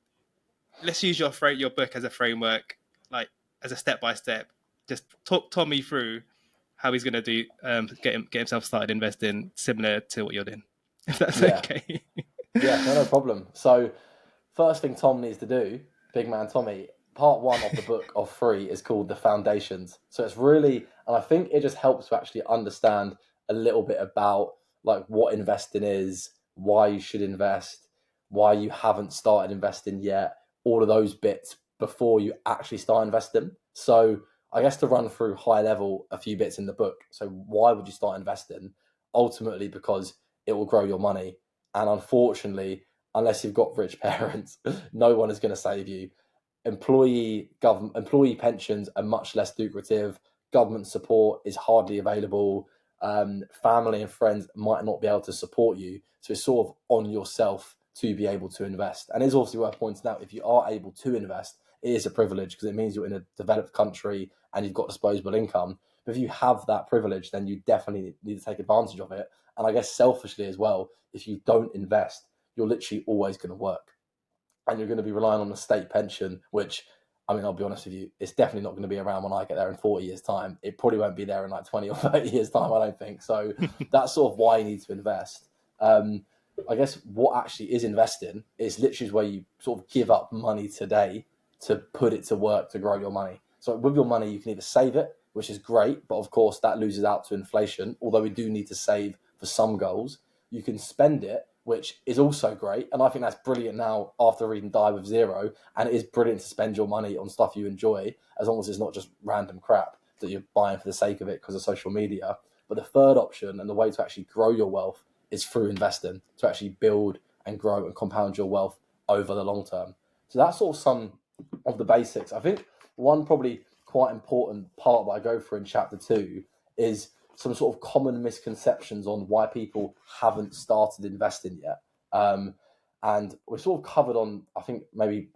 Let's use your book as a framework, like as a step-by-step. Just talk Tommy through how he's going to do get himself started investing, similar to what you're doing, if that's okay. Yeah, no problem. So first thing Tom needs to do, big man Tommy, part 1 of the book of 3 is called The Foundations. So it's really, and I think it just helps to actually understand a little bit about like what investing is, why you should invest, why you haven't started investing yet, all of those bits before you actually start investing. So I guess to run through high level a few bits in the book. So why would you start investing? Ultimately, because it will grow your money. And unfortunately, unless you've got rich parents, no one is going to save you. Employee pensions are much less lucrative. Government support is hardly available. Family and friends might not be able to support you. So it's sort of on yourself to be able to invest. And it's obviously worth pointing out, if you are able to invest, it is a privilege, because it means you're in a developed country and you've got disposable income. But if you have that privilege, then you definitely need to take advantage of it. And I guess selfishly as well, if you don't invest, you're literally always going to work. And you're going to be relying on a state pension, which I mean, I'll be honest with you, it's definitely not going to be around when I get there in 40 years' time. It probably won't be there in like 20 or 30 years' time, I don't think. So that's sort of why you need to invest. Um, I guess what actually is investing is literally where you sort of give up money today to put it to work to grow your money. So with your money, you can either save it, which is great, but of course that loses out to inflation, although we do need to save for some goals. You can spend it, which is also great. And I think that's brilliant now after reading Die with Zero. And it is brilliant to spend your money on stuff you enjoy, as long as it's not just random crap that you're buying for the sake of it because of social media. But the third option and the way to actually grow your wealth is through investing, to actually build and grow and compound your wealth over the long term. So that's sort of some of the basics. I think one probably quite important part that I go through in chapter 2 is some sort of common misconceptions on why people haven't started investing yet. And we've sort of covered on, I think maybe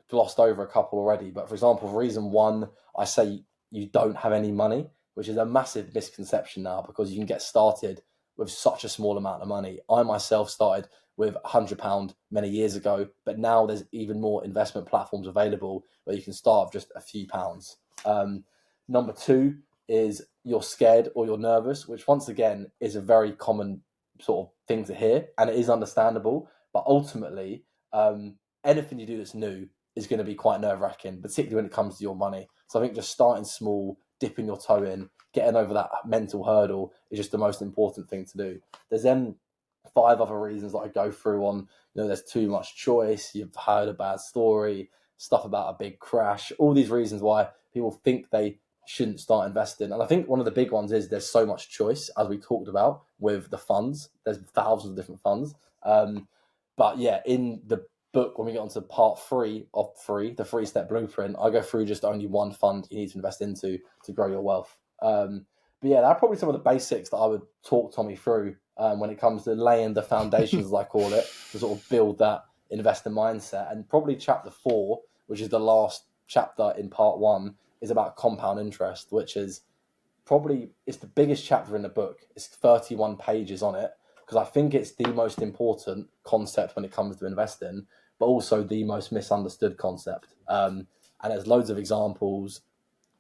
glossed over a couple already. But for example, reason one, I say you don't have any money, which is a massive misconception now because you can get started with such a small amount of money. I myself started with £100 many years ago, but now there's even more investment platforms available where you can start with just a few pounds. Number two is you're scared or you're nervous, which once again is a very common sort of thing to hear, and it is understandable. But ultimately, anything you do that's new is going to be quite nerve-wracking, particularly when it comes to your money. So I think just starting small, dipping your toe in, getting over that mental hurdle is just the most important thing to do. There's then 5 other reasons that I go through on, there's too much choice, you've heard a bad story, stuff about a big crash, all these reasons why people think they shouldn't start investing. And I think one of the big ones is there's so much choice, as we talked about with the funds. There's thousands of different funds. But yeah, in the book, when we get onto part 3 of 3, the 3-step blueprint, I go through just only one fund you need to invest into to grow your wealth. But yeah, that's probably some of the basics that I would talk Tommy through when it comes to laying the foundations, as I call it, to sort of build that investor mindset. And probably chapter 4, which is the last chapter in part 1, is about compound interest, which is probably, it's the biggest chapter in the book. It's 31 pages on it, because I think it's the most important concept when it comes to investing, but also the most misunderstood concept. And there's loads of examples,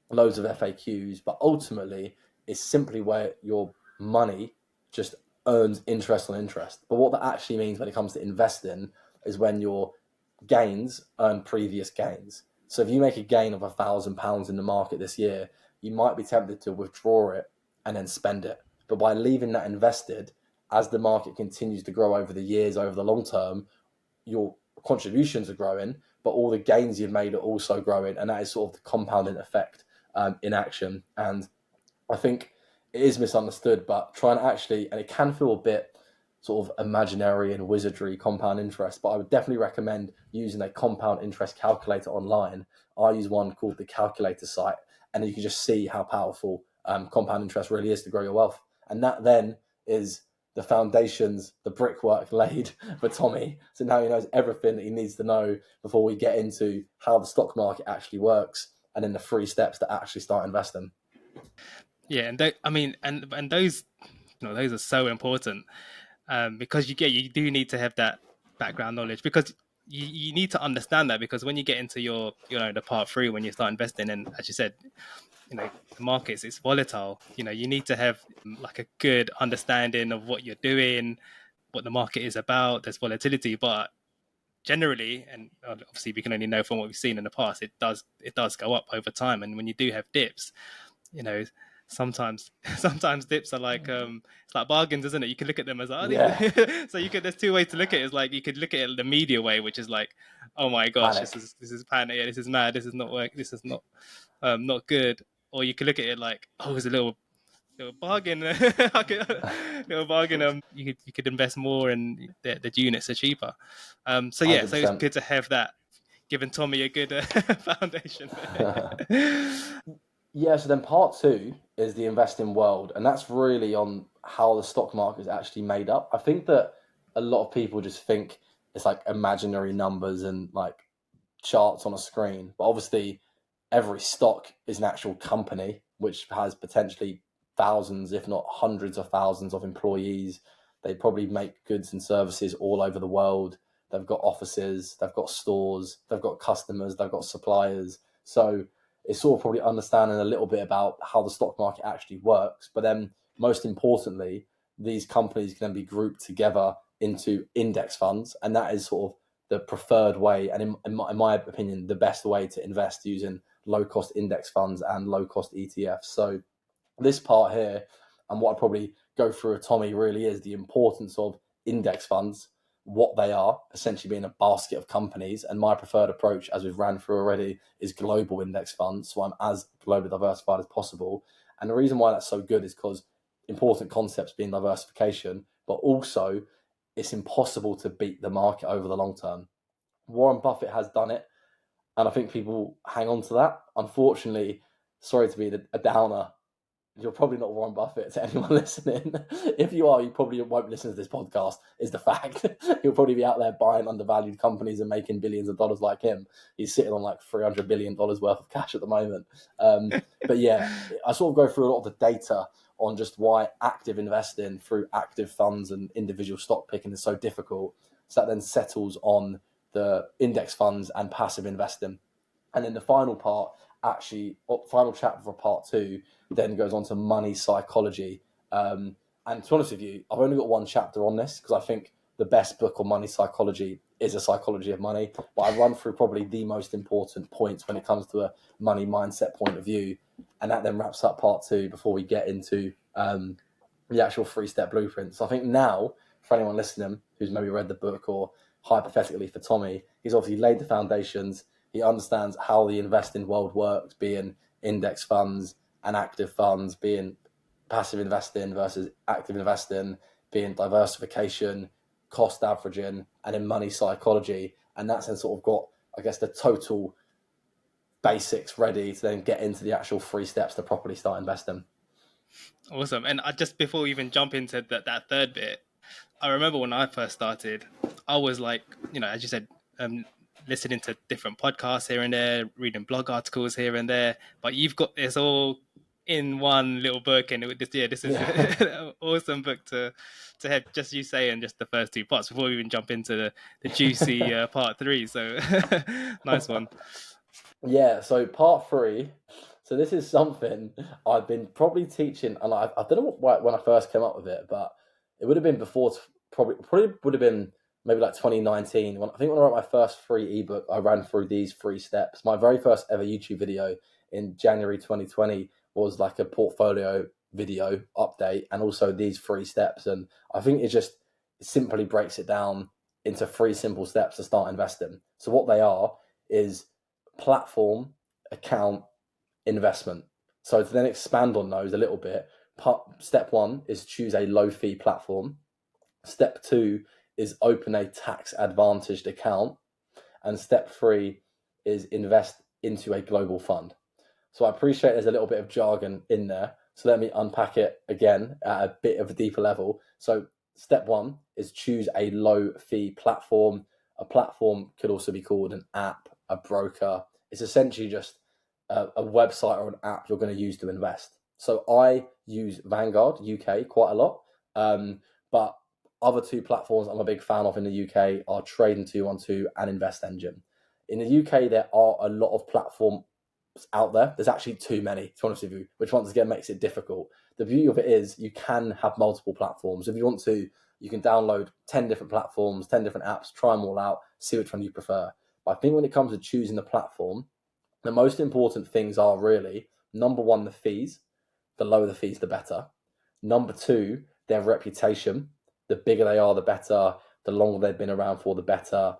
loads of FAQs, but ultimately it's simply where your money just earns interest on interest. But what that actually means when it comes to investing is when your gains earn previous gains. So if you make a gain of £1,000 in the market this year, you might be tempted to withdraw it and then spend it. But by leaving that invested, as the market continues to grow over the years, over the long term, your contributions are growing, but all the gains you've made are also growing. And that is sort of the compounding effect in action. And I think it is misunderstood, but trying to actually, and it can feel a bit sort of imaginary and wizardry, compound interest, but I would definitely recommend using a compound interest calculator online. I use one called the Calculator site, and you can just see how powerful compound interest really is to grow your wealth. And that then is the foundations, the brickwork laid for Tommy. So now he knows everything that he needs to know before we get into how the stock market actually works, and then the 3 steps to actually start investing. Yeah, and those, those are so important, because you do need to have that background knowledge, because you need to understand that, because when you get into your the part 3, when you start investing, and as you said, the markets, it's volatile. You need to have like a good understanding of what you're doing, what the market is about. There's volatility, but generally, and obviously we can only know from what we've seen in the past, it does go up over time. And when you do have dips, sometimes dips are like it's like bargains, isn't it? You can look at them as like, so there's 2 ways to look at it. It's like you could look at it the media way, which is like, oh my gosh, Panic. this is panic, this is mad, this is not work, this is not good. Or you could look at it like, oh, it's a little bargain. Little bargain. You could invest more, and the units are cheaper. So yeah, so it's 100%. good to have that, giving Tommy a good foundation. Yeah, so then part 2 is the investing world, and that's really on how the stock market is actually made up. I think that a lot of people just think it's like imaginary numbers and like charts on a screen, but obviously every stock is an actual company which has potentially thousands, if not hundreds of thousands of employees. They probably make goods and services all over the world. they've got offices, they've got stores, they've got customers, they've got suppliers. So it's sort of probably understanding a little bit about how the stock market actually works. But then most importantly, these companies can be grouped together into index funds. And that is sort of the preferred way. And in my opinion, the best way to invest using low cost index funds and low cost ETFs. So this part here, and what I probably go through with Tommy, really is the importance of index funds, what they are, essentially being a basket of companies. And my preferred approach, as we've ran through already, is global index funds. So I'm as globally diversified as possible. And the reason why that's so good is because important concepts being diversification, but also it's impossible to beat the market over the long term. Warren Buffett has done it, and I think people hang on to that. Unfortunately, sorry to be a downer, you're probably not Warren Buffett to anyone listening. If you are, you probably won't listen to this podcast, is the fact. He'll probably be out there buying undervalued companies and making billions of dollars like him. He's sitting on like $300 billion worth of cash at the moment. But yeah, I sort of go through a lot of the data on just why active investing through active funds and individual stock picking is so difficult. So that then settles on the index funds and passive investing. And then the final part, actually, final chapter for part 2, then goes on to money psychology. And to be honest with you, I've only got one chapter on this because I think the best book on money psychology is A Psychology of Money. But I run through probably the most important points when it comes to a money mindset point of view. And that then wraps up part 2 before we get into the actual 3-step blueprint. So I think now, for anyone listening who's maybe read the book, or hypothetically for Tommy, he's obviously laid the foundations. He understands how the investing world works, being index funds and active funds, being passive investing versus active investing, being diversification, cost averaging, and in money psychology. And that's then sort of got, I guess, the total basics ready to then get into the actual 3 steps to properly start investing. Awesome. And just before we even jump into that third bit, I remember when I first started, I was like, as you said, listening to different podcasts here and there, reading blog articles here and there, but you've got this all in one little book, and this is an awesome book to have, just you saying just the first 2 parts before we even jump into the juicy part 3. So nice one. Yeah, so part 3. So this is something I've been probably teaching, and I don't know when I first came up with it, but it would have been before, probably would have been maybe like 2019. I think when I wrote my first free ebook, I ran through these 3 steps. My very first ever YouTube video in January 2020 was like a portfolio video update, and also these 3 steps. And I think it simply breaks it down into 3 simple steps to start investing. So what they are is platform, account, investment. So to then expand on those a little bit, step 1 is choose a low fee platform. Step 2 is open a tax advantaged account. And step 3 is invest into a global fund. So I appreciate there's a little bit of jargon in there. So let me unpack it again at a bit of a deeper level. So step 1 is choose a low fee platform. A platform could also be called an app, a broker. It's essentially just a website or an app you're going to use to invest. So I use Vanguard UK quite a lot, but other 2 platforms I'm a big fan of in the UK are Trading 212 and Invest Engine. In the UK, there are a lot of platforms out there. There's actually too many, to be honest with you, which once again makes it difficult. The beauty of it is you can have multiple platforms. If you want to, you can download 10 different platforms, 10 different apps, try them all out, see which one you prefer. But I think when it comes to choosing the platform, the most important things are really, number 1, the fees. The lower the fees, the better. Number 2, their reputation. The bigger they are, the better. The longer they've been around for, the better.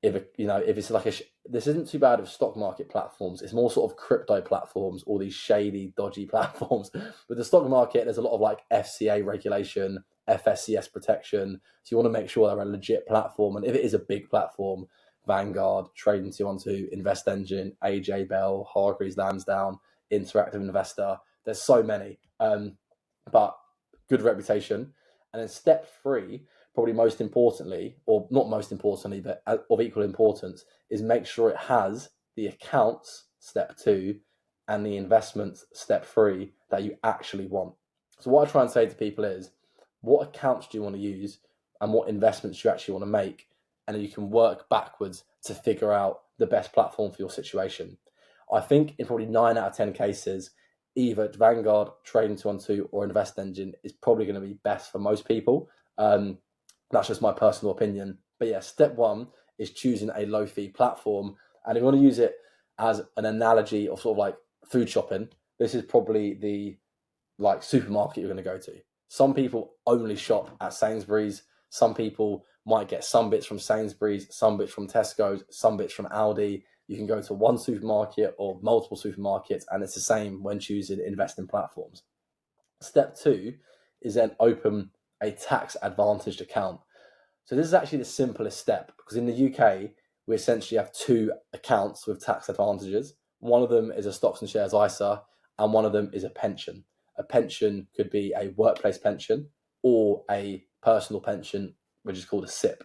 If it's like this isn't too bad with stock market platforms. It's more sort of crypto platforms, all these shady, dodgy platforms. With the stock market, there's a lot of like FCA regulation, FSCS protection. So you want to make sure they're a legit platform. And if it is a big platform, Vanguard, Trading 212, Invest Engine, AJ Bell, Hargreaves Lansdown, Interactive Investor. There's so many, but good reputation. And then step 3, probably most importantly, or not most importantly, but of equal importance, is make sure it has the accounts, step 2, and the investments, step 3, that you actually want. So what I try and say to people is, what accounts do you want to use and what investments do you actually want to make? and you can work backwards to figure out the best platform for your situation. I think in probably 9 out of 10 cases, either Vanguard, Trading 212, or Invest Engine is probably going to be best for most people. That's just my personal opinion. But yeah, step one is choosing a low fee platform. And if you want to use it as an analogy of sort of like food shopping, this is probably the like supermarket you're going to go to. Some people only shop at Sainsbury's. Some people might get some bits from Sainsbury's, some bits from Tesco's, some bits from Aldi. You can go to one supermarket or multiple supermarkets, and it's the same when choosing investing platforms. Step two is then open a tax advantaged account. So this is actually the simplest step because in the UK, we essentially have two accounts with tax advantages. One of them is a stocks and shares ISA, and one of them is a pension. A pension could be a workplace pension or a personal pension, which is called a SIP.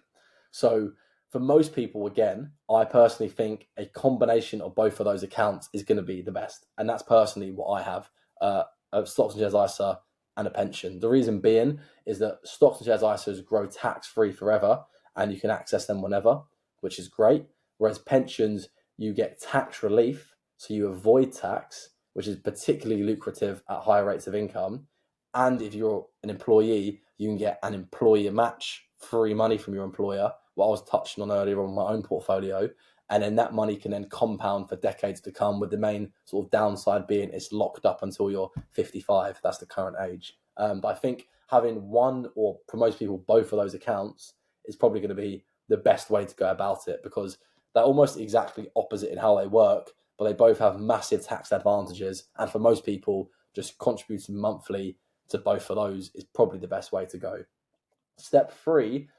So for most people, again, I personally think a combination of both of those accounts is going to be the best. And that's personally what I have, a stocks and shares ISA and a pension. The reason being is that stocks and shares ISAs grow tax-free forever and you can access them whenever, which is great. Whereas pensions, you get tax relief, so you avoid tax, which is particularly lucrative at higher rates of income. And if you're an employee, you can get an employer match, free money from your employer, what I was touching on earlier on my own portfolio. And then that money can then compound for decades to come, with the main sort of downside being it's locked up until you're 55. That's the current age. But I think having one, or for most people, both of those accounts is probably going to be the best way to go about it, because they're almost exactly opposite in how they work, but they both have massive tax advantages. And for most people, just contributing monthly to both of those is probably the best way to go. Step three,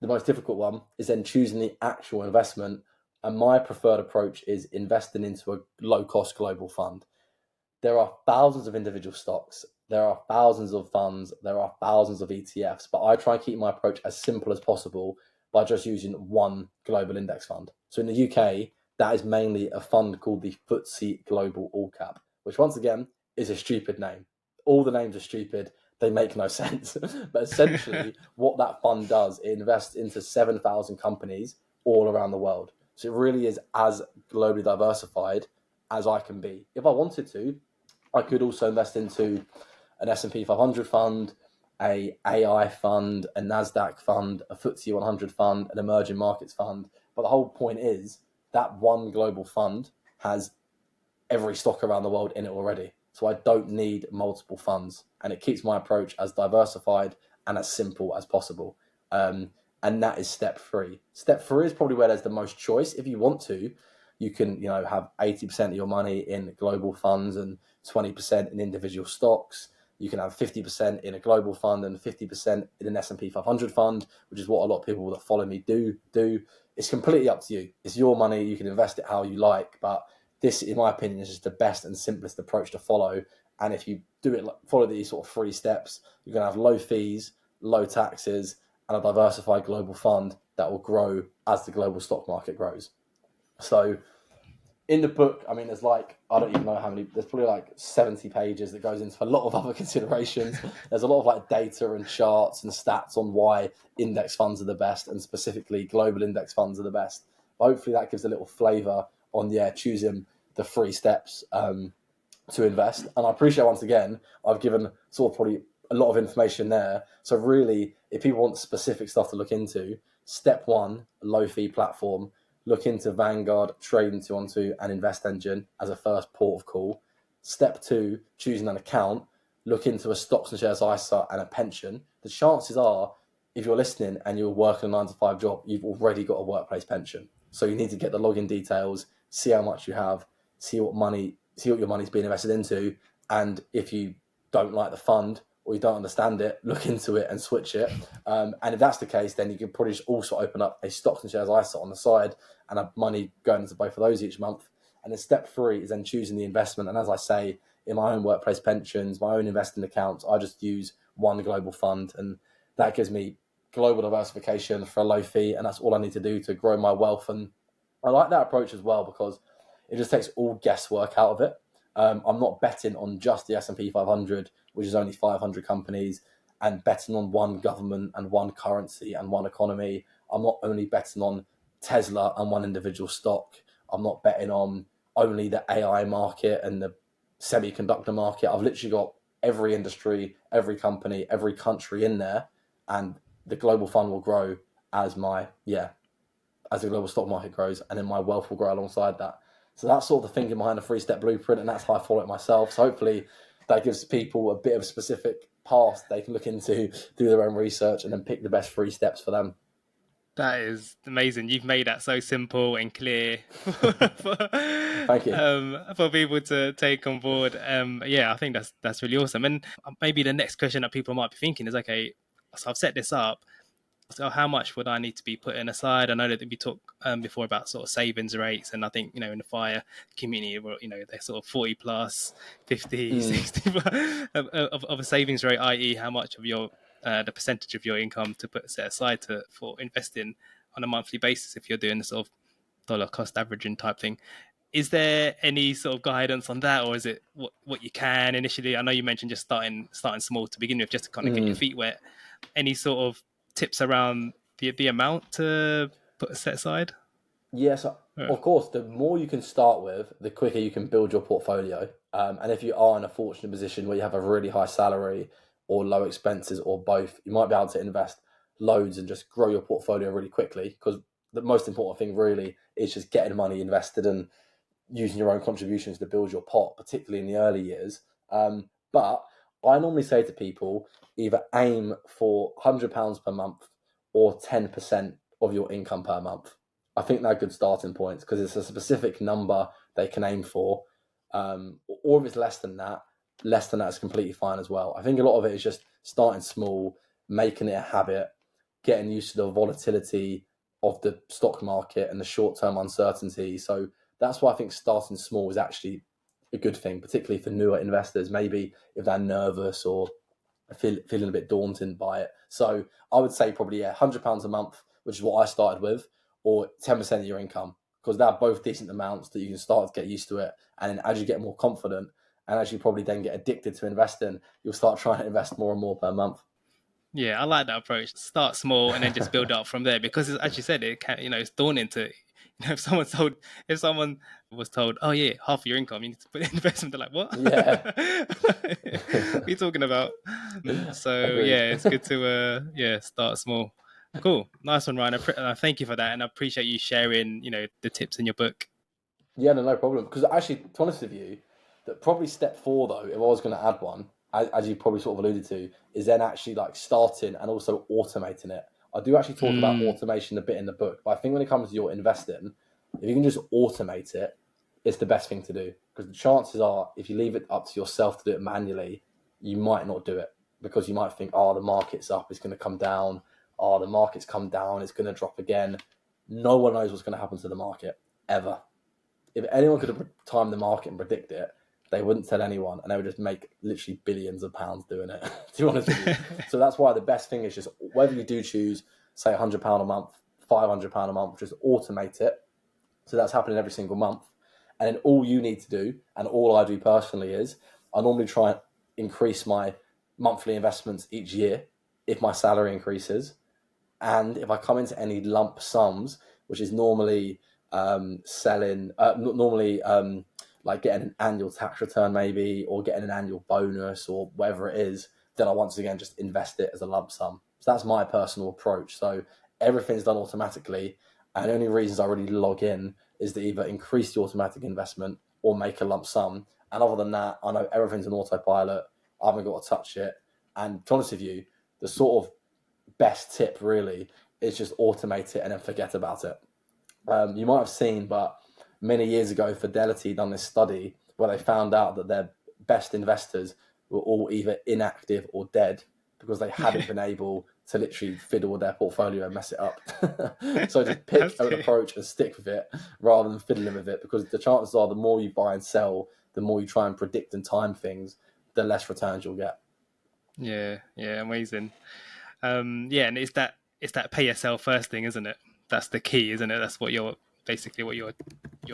the most difficult one, is then choosing the actual investment. And my preferred approach is investing into a low-cost global fund. There are thousands of individual stocks, there are thousands of funds, there are thousands of ETFs, but I try and keep my approach as simple as possible by just using one global index fund. So in the UK, that is mainly a fund called the FTSE Global All Cap, which once again is a stupid name. All the names are stupid. They make no sense. But essentially, what that fund does, it invests into 7,000 companies all around the world. So it really is as globally diversified as I can be. If I wanted to, I could also invest into an S&P 500 fund, a AI fund, a NASDAQ fund, a FTSE 100 fund, an emerging markets fund. But the whole point is that one global fund has every stock around the world in it already. So I don't need multiple funds, and it keeps my approach as diversified and as simple as possible. And that is step three. Step three is probably where there's the most choice. If you want to, you can, have 80% of your money in global funds and 20% in individual stocks. You can have 50% in a global fund and 50% in an S&P 500 fund, which is what a lot of people that follow me do. It's completely up to you. It's your money. You can invest it how you like, but this, in my opinion, is just the best and simplest approach to follow. And if you do it, follow these sort of 3 steps, you're going to have low fees, low taxes, and a diversified global fund that will grow as the global stock market grows. So in the book, I mean, there's I don't even know how many, there's probably 70 pages that goes into a lot of other considerations. There's a lot of data and charts and stats on why index funds are the best, and specifically global index funds are the best. But hopefully that gives a little flavour on choosing the 3 steps to invest. And I appreciate, once again, I've given sort of probably a lot of information there. So really, if people want specific stuff to look into, step 1, low fee platform, look into Vanguard, Trading 212 and Invest Engine as a first port of call. Step 2, choosing an account, look into a stocks and shares ISA and a pension. The chances are, if you're listening and you're working a 9-to-5 job, you've already got a workplace pension. So you need to get the login details, see how much you have, see what your money's being invested into. And if you don't like the fund or you don't understand it, look into it and switch it. And if that's the case, then you can probably just also open up a stocks and shares ISA on the side and have money going into both of those each month. And then step 3 is then choosing the investment. And as I say, in my own workplace pensions, my own investing accounts, I just use one global fund, and that gives me global diversification for a low fee. And that's all I need to do to grow my wealth. And I like that approach as well, because it just takes all guesswork out of it. I'm not betting on just the S&P 500, which is only 500 companies, and betting on one government and one currency and one economy. I'm not only betting on Tesla and one individual stock. I'm not betting on only the AI market and the semiconductor market. I've literally got every industry, every company, every country in there, and the global fund will grow as as the global stock market grows, and then my wealth will grow alongside that. So that's sort of the thinking behind the 3-step blueprint, and that's how I follow it myself. So hopefully that gives people a bit of a specific path they can look into, do their own research, and then pick the best 3 steps for them. That is amazing. You've made that so simple and clear Thank you. for people to take on board. Yeah, I think that's really awesome. And maybe the next question that people might be thinking is, okay, so I've set this up. So how much would I need to be putting aside? I know that we talked before about sort of savings rates, and I think, in the fire community, they're sort of 40 plus, 50, 60 plus of a savings rate, i.e. how much of your the percentage of your income to set aside for investing on a monthly basis if you're doing the sort of dollar cost averaging type thing. Is there any sort of guidance on that, or is it what you can initially? I know you mentioned just starting small to begin with, just to kind of get your feet wet. Any sort of tips around the amount to put set aside? Yes, Yeah. of course, the more you can start with, the quicker you can build your portfolio. And if you are in a fortunate position where you have a really high salary or low expenses or both, you might be able to invest loads and just grow your portfolio really quickly. Because the most important thing really is just getting money invested and using your own contributions to build your pot, particularly in the early years. But I normally say to people, either aim for £100 per month or 10% of your income per month. I think they're good starting points because it's a specific number they can aim for. Or if it's less than that is completely fine as well. I think a lot of it is just starting small, making it a habit, getting used to the volatility of the stock market and the short-term uncertainty. So that's why I think starting small is actually a good thing, particularly for newer investors, maybe if they're nervous or feeling a bit daunted by it. So I would say probably £100 a month, which is what I started with, or 10% of your income, because they're both decent amounts that you can start to get used to it. And then as you get more confident and as you probably then get addicted to investing, you'll start trying to invest more and more per month. Yeah, I like that approach. Start small and then just build up from there. Because as you said, it can, it's daunting to, if someone was told, oh yeah, half of your income you need to put in investment, they're like, what? Yeah. What are you talking about? So Agreed. yeah, it's good to start small. Cool, nice one, Ryan. Thank you for that, and I appreciate you sharing, the tips in your book. Yeah, no problem. Because actually, to be honest with you, that probably step 4 though, if I was going to add one, as you probably sort of alluded to, is then actually like starting and also automating it. I do actually talk about Mm, automation a bit in the book, but I think when it comes to your investing, if you can just automate it, it's the best thing to do. Because the chances are, if you leave it up to yourself to do it manually, you might not do it because you might think, oh, the market's up, it's going to come down. Oh, the market's come down, it's going to drop again. No one knows what's going to happen to the market ever. If anyone could have timed the market and predict it, they wouldn't tell anyone, and they would just make literally billions of pounds doing it. To be honest with you, so that's why the best thing is just whether you do choose, say, £100 a month, £500 a month, just automate it. So that's happening every single month, and then all you need to do, and all I do personally is, I normally try and increase my monthly investments each year if my salary increases, and if I come into any lump sums, which is normally selling, normally like getting an annual tax return maybe, or getting an annual bonus or whatever it is, then I once again just invest it as a lump sum. So that's my personal approach. So everything's done automatically, and the only reasons I really log in is to either increase the automatic investment or make a lump sum. And other than that, I know everything's an autopilot. I haven't got to touch it. And to be honest with you, the sort of best tip really is just automate it and then forget about it. You might have seen, but many years ago, Fidelity done this study where they found out that their best investors were all either inactive or dead because they hadn't been able to literally fiddle with their portfolio and mess it up. So just pick that's an it. approach and stick with it rather than fiddling with it, because the chances are the more you buy and sell, the more you try and predict and time things, the less returns you'll get. Yeah, yeah, amazing. Yeah, and it's that pay yourself first thing, isn't it? That's the key, isn't it? That's what you're basically what you're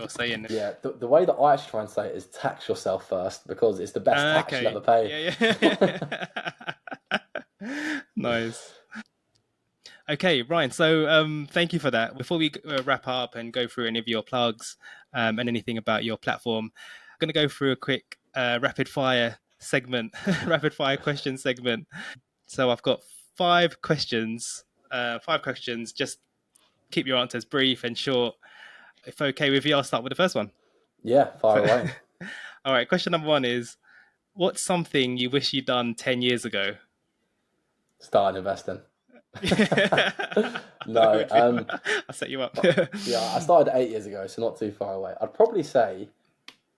saying. Yeah, the way that I actually try and say it is tax yourself first, because it's the best tax you'll Okay. ever pay. Yeah, yeah. Nice. Okay, Ryan. So, thank you for that. Before we wrap up and go through any of your plugs and anything about your platform, I'm going to go through a quick rapid fire segment, rapid fire question segment. So, I've got five questions. Five questions. Just keep your answers brief and short. If okay with you, I'll start with the first one. Yeah, far away. All right. Question number one is: what's something you wish you'd done 10 years ago? Started investing. I thought it No, would be. I'll set you up. yeah, I started 8 years ago, so not too far away. I'd probably say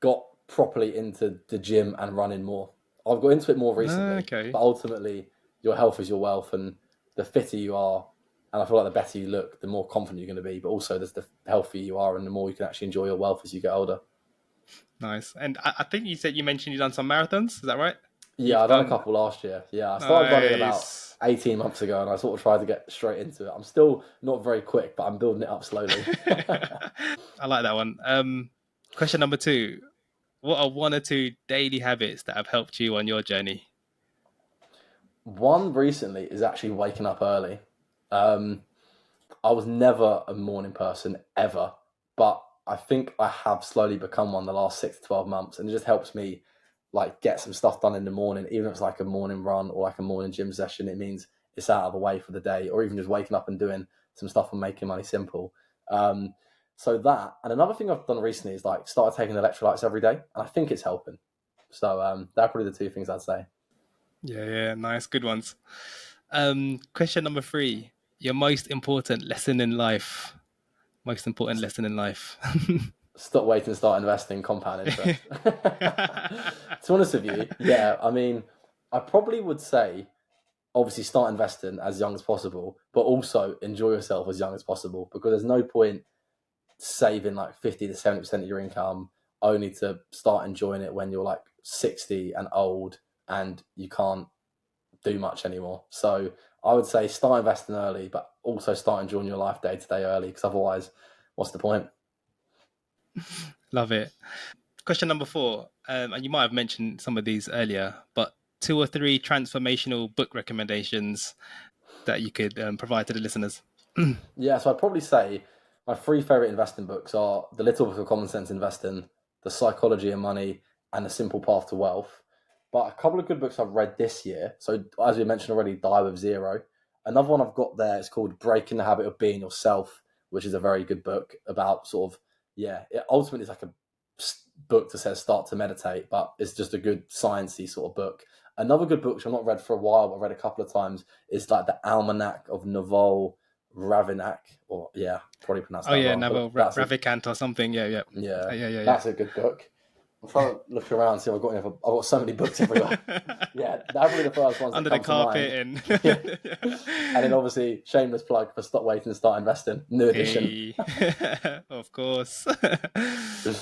got properly into the gym and running more. I've got into it more recently, Okay. but ultimately, your health is your wealth, and the fitter you are, and I feel like the better you look, the more confident you're going to be. But also, there's the healthier you are, and the more you can actually enjoy your wealth as you get older. Nice. And I think you mentioned you've done some marathons. Is that right? Yeah, You've I done a done. couple last year. Yeah, I started running about Nice. 18 months ago, and I sort of tried to get straight into it. I'm still not very quick, but I'm building it up slowly. I like that one. Question number two. What are one or two daily habits that have helped you on your journey? One recently is actually waking up early. Um, I was never a morning person ever, but I think I have slowly become one the last 6 to 12 months, and it just helps me like get some stuff done in the morning, even if it's like a morning run or like a morning gym session. It means it's out of the way for the day, or even just waking up and doing some stuff and making money simple. Um, so that, and another thing I've done recently is like started taking electrolytes every day, and I think it's helping. So they're probably the two things I'd say. Yeah, yeah, nice, good ones. Question number three. Your most important lesson in life. Most important lesson in life. Stop waiting, start investing, compound interest. To be honest with you, yeah, I mean, I probably would say obviously start investing as young as possible, but also enjoy yourself as young as possible because there's no point saving like 50 to 70% of your income only to start enjoying it when you're like 60 and old and you can't do much anymore. So I would say start investing early, but also start enjoying your life day to day early because otherwise, what's the point? Love it. Question number four, and you might have mentioned some of these earlier, but two or three transformational book recommendations that you could provide to the listeners. Yeah, so I'd probably say my three favorite investing books are The Little Book of Common Sense Investing, The Psychology of Money, and The Simple Path to Wealth. But a couple of good books I've read this year. So as we mentioned already, Die with Zero. Another one I've got there is called Breaking the Habit of Being Yourself, which is a very good book about sort of it ultimately is like a book that says start to meditate, but it's just a good sciencey sort of book. Another good book which I've not read for a while, but I've read a couple of times, is like the Almanac of Naval Ravenak, or yeah, probably pronounced Oh that yeah, wrong, but Naval that's Ravikant or something. Yeah, yeah, yeah. that's a good book. I'm trying to look around and see if I've got any other. I've got so many books everywhere. Yeah, they're probably the first ones that Under the come to mind. carpet and Yeah, and then obviously shameless plug for Stop Waiting, Start Investing, new edition. hey, of course.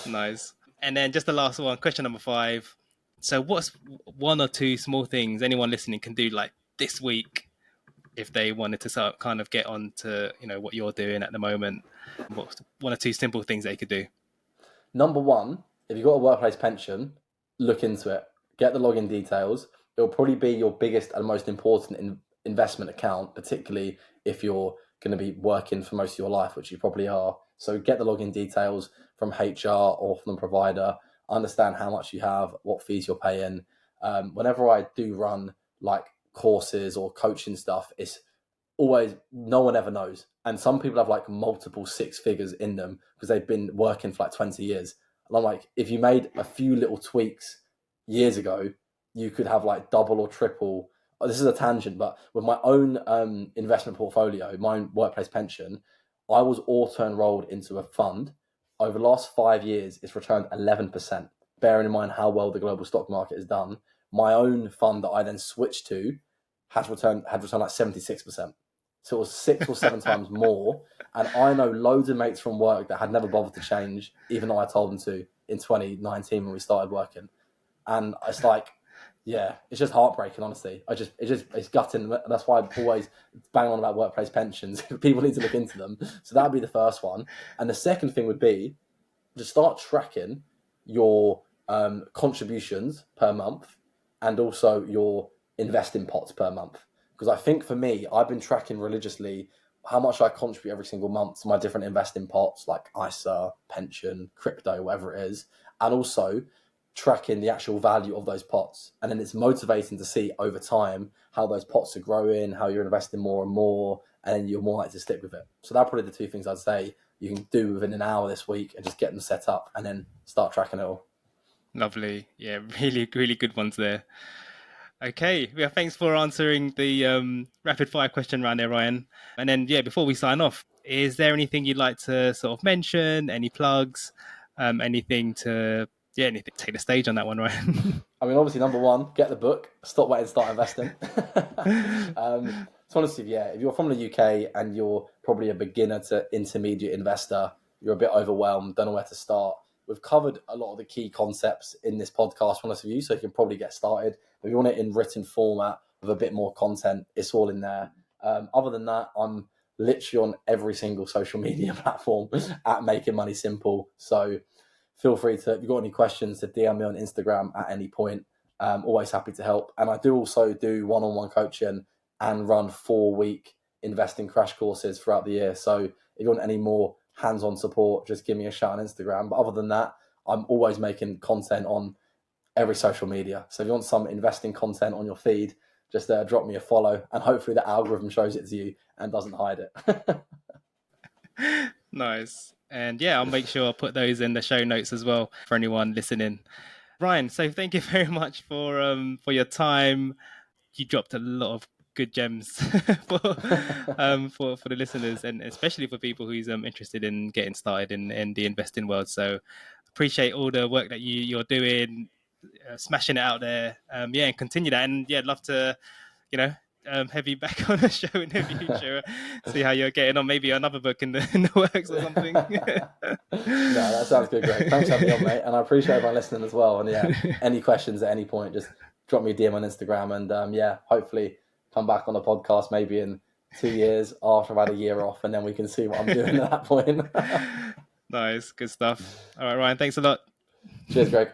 Nice. And then just the last one, question number five. So, what's one or two small things anyone listening can do like this week if they wanted to sort of kind of get on to what you're doing at the moment? What's one or two simple things they could do? Number one, if you've got a workplace pension, look into it. Get the login details. It'll probably be your biggest and most important investment account, particularly if you're going to be working for most of your life, which you probably are. So get the login details from HR or from the provider. Understand how much you have, what fees you're paying. Whenever I do run like courses or coaching stuff, it's always no one ever knows, and some people have like multiple six figures in them because they've been working for like 20 years, and I'm like, if you made a few little tweaks years ago, you could have like double or triple. This is a tangent, but with my own investment portfolio, my own workplace pension, I was auto enrolled into a fund. Over the last 5 years it's returned 11%, bearing in mind how well the global stock market has done. My own fund that I then switched to had returned like 76%. So it was 6 or 7 times more. And I know loads of mates from work that had never bothered to change, even though I told them to in 2019 when we started working. And it's like, yeah, it's just heartbreaking, honestly. It's gutting. That's why I always bang on about workplace pensions. People need to look into them. So that'd be the first one. And the second thing would be to start tracking your contributions per month and also your investing pots per month. Because I think for me, I've been tracking religiously how much I contribute every single month to my different investing pots, like ISA, pension, crypto, whatever it is, and also tracking the actual value of those pots. And then it's motivating to see over time how those pots are growing, how you're investing more and more, and then you're more likely to stick with it. So that's probably the two things I'd say you can do within an hour this week and just get them set up and then start tracking it all. Lovely. Yeah, really, really good ones there. Okay, yeah, thanks for answering the rapid fire question round there, Ryan. And then, yeah, before we sign off, is there anything you'd like to sort of mention? Any plugs? Anything to, yeah, anything? Take the stage on that one, Ryan. I mean, obviously, number one, get the book. Stop waiting, start investing. So honestly, yeah, if you're from the UK and you're probably a beginner to intermediate investor, you're a bit overwhelmed, don't know where to start. We've covered a lot of the key concepts in this podcast, honest with you, so you can probably get started. If you want it in written format with a bit more content, it's all in there. Other than that, I'm literally on every single social media platform at Making Money Simple. So feel free to, if you've got any questions, to DM me on Instagram at any point. Always happy to help. And I do also do one-on-one coaching and run 4-week investing crash courses throughout the year. So if you want any more hands-on support, just give me a shout on Instagram. But other than that, I'm always making content on every social media. So if you want some investing content on your feed, just drop me a follow, and hopefully the algorithm shows it to you and doesn't hide it. Nice. And yeah, I'll make sure I'll put those in the show notes as well for anyone listening. Ryan, so thank you very much for your time. You dropped a lot of good gems for the listeners, and especially for people who's interested in getting started in the investing world. So appreciate all the work that you're doing, smashing it out there. Yeah, and continue that. And yeah, I'd love to, you know, have you back on the show in the future, see how you're getting on. Maybe another book in the works or something. No, that sounds good, Greg. Thanks for having me on, mate. And I appreciate everyone listening as well. And yeah, any questions at any point, just drop me a DM on Instagram. And yeah, hopefully come back on the podcast maybe in 2 years after I've had a year off, and then we can see what I'm doing at that point. Nice, good stuff. All right, Ryan, thanks a lot. Cheers, Greg.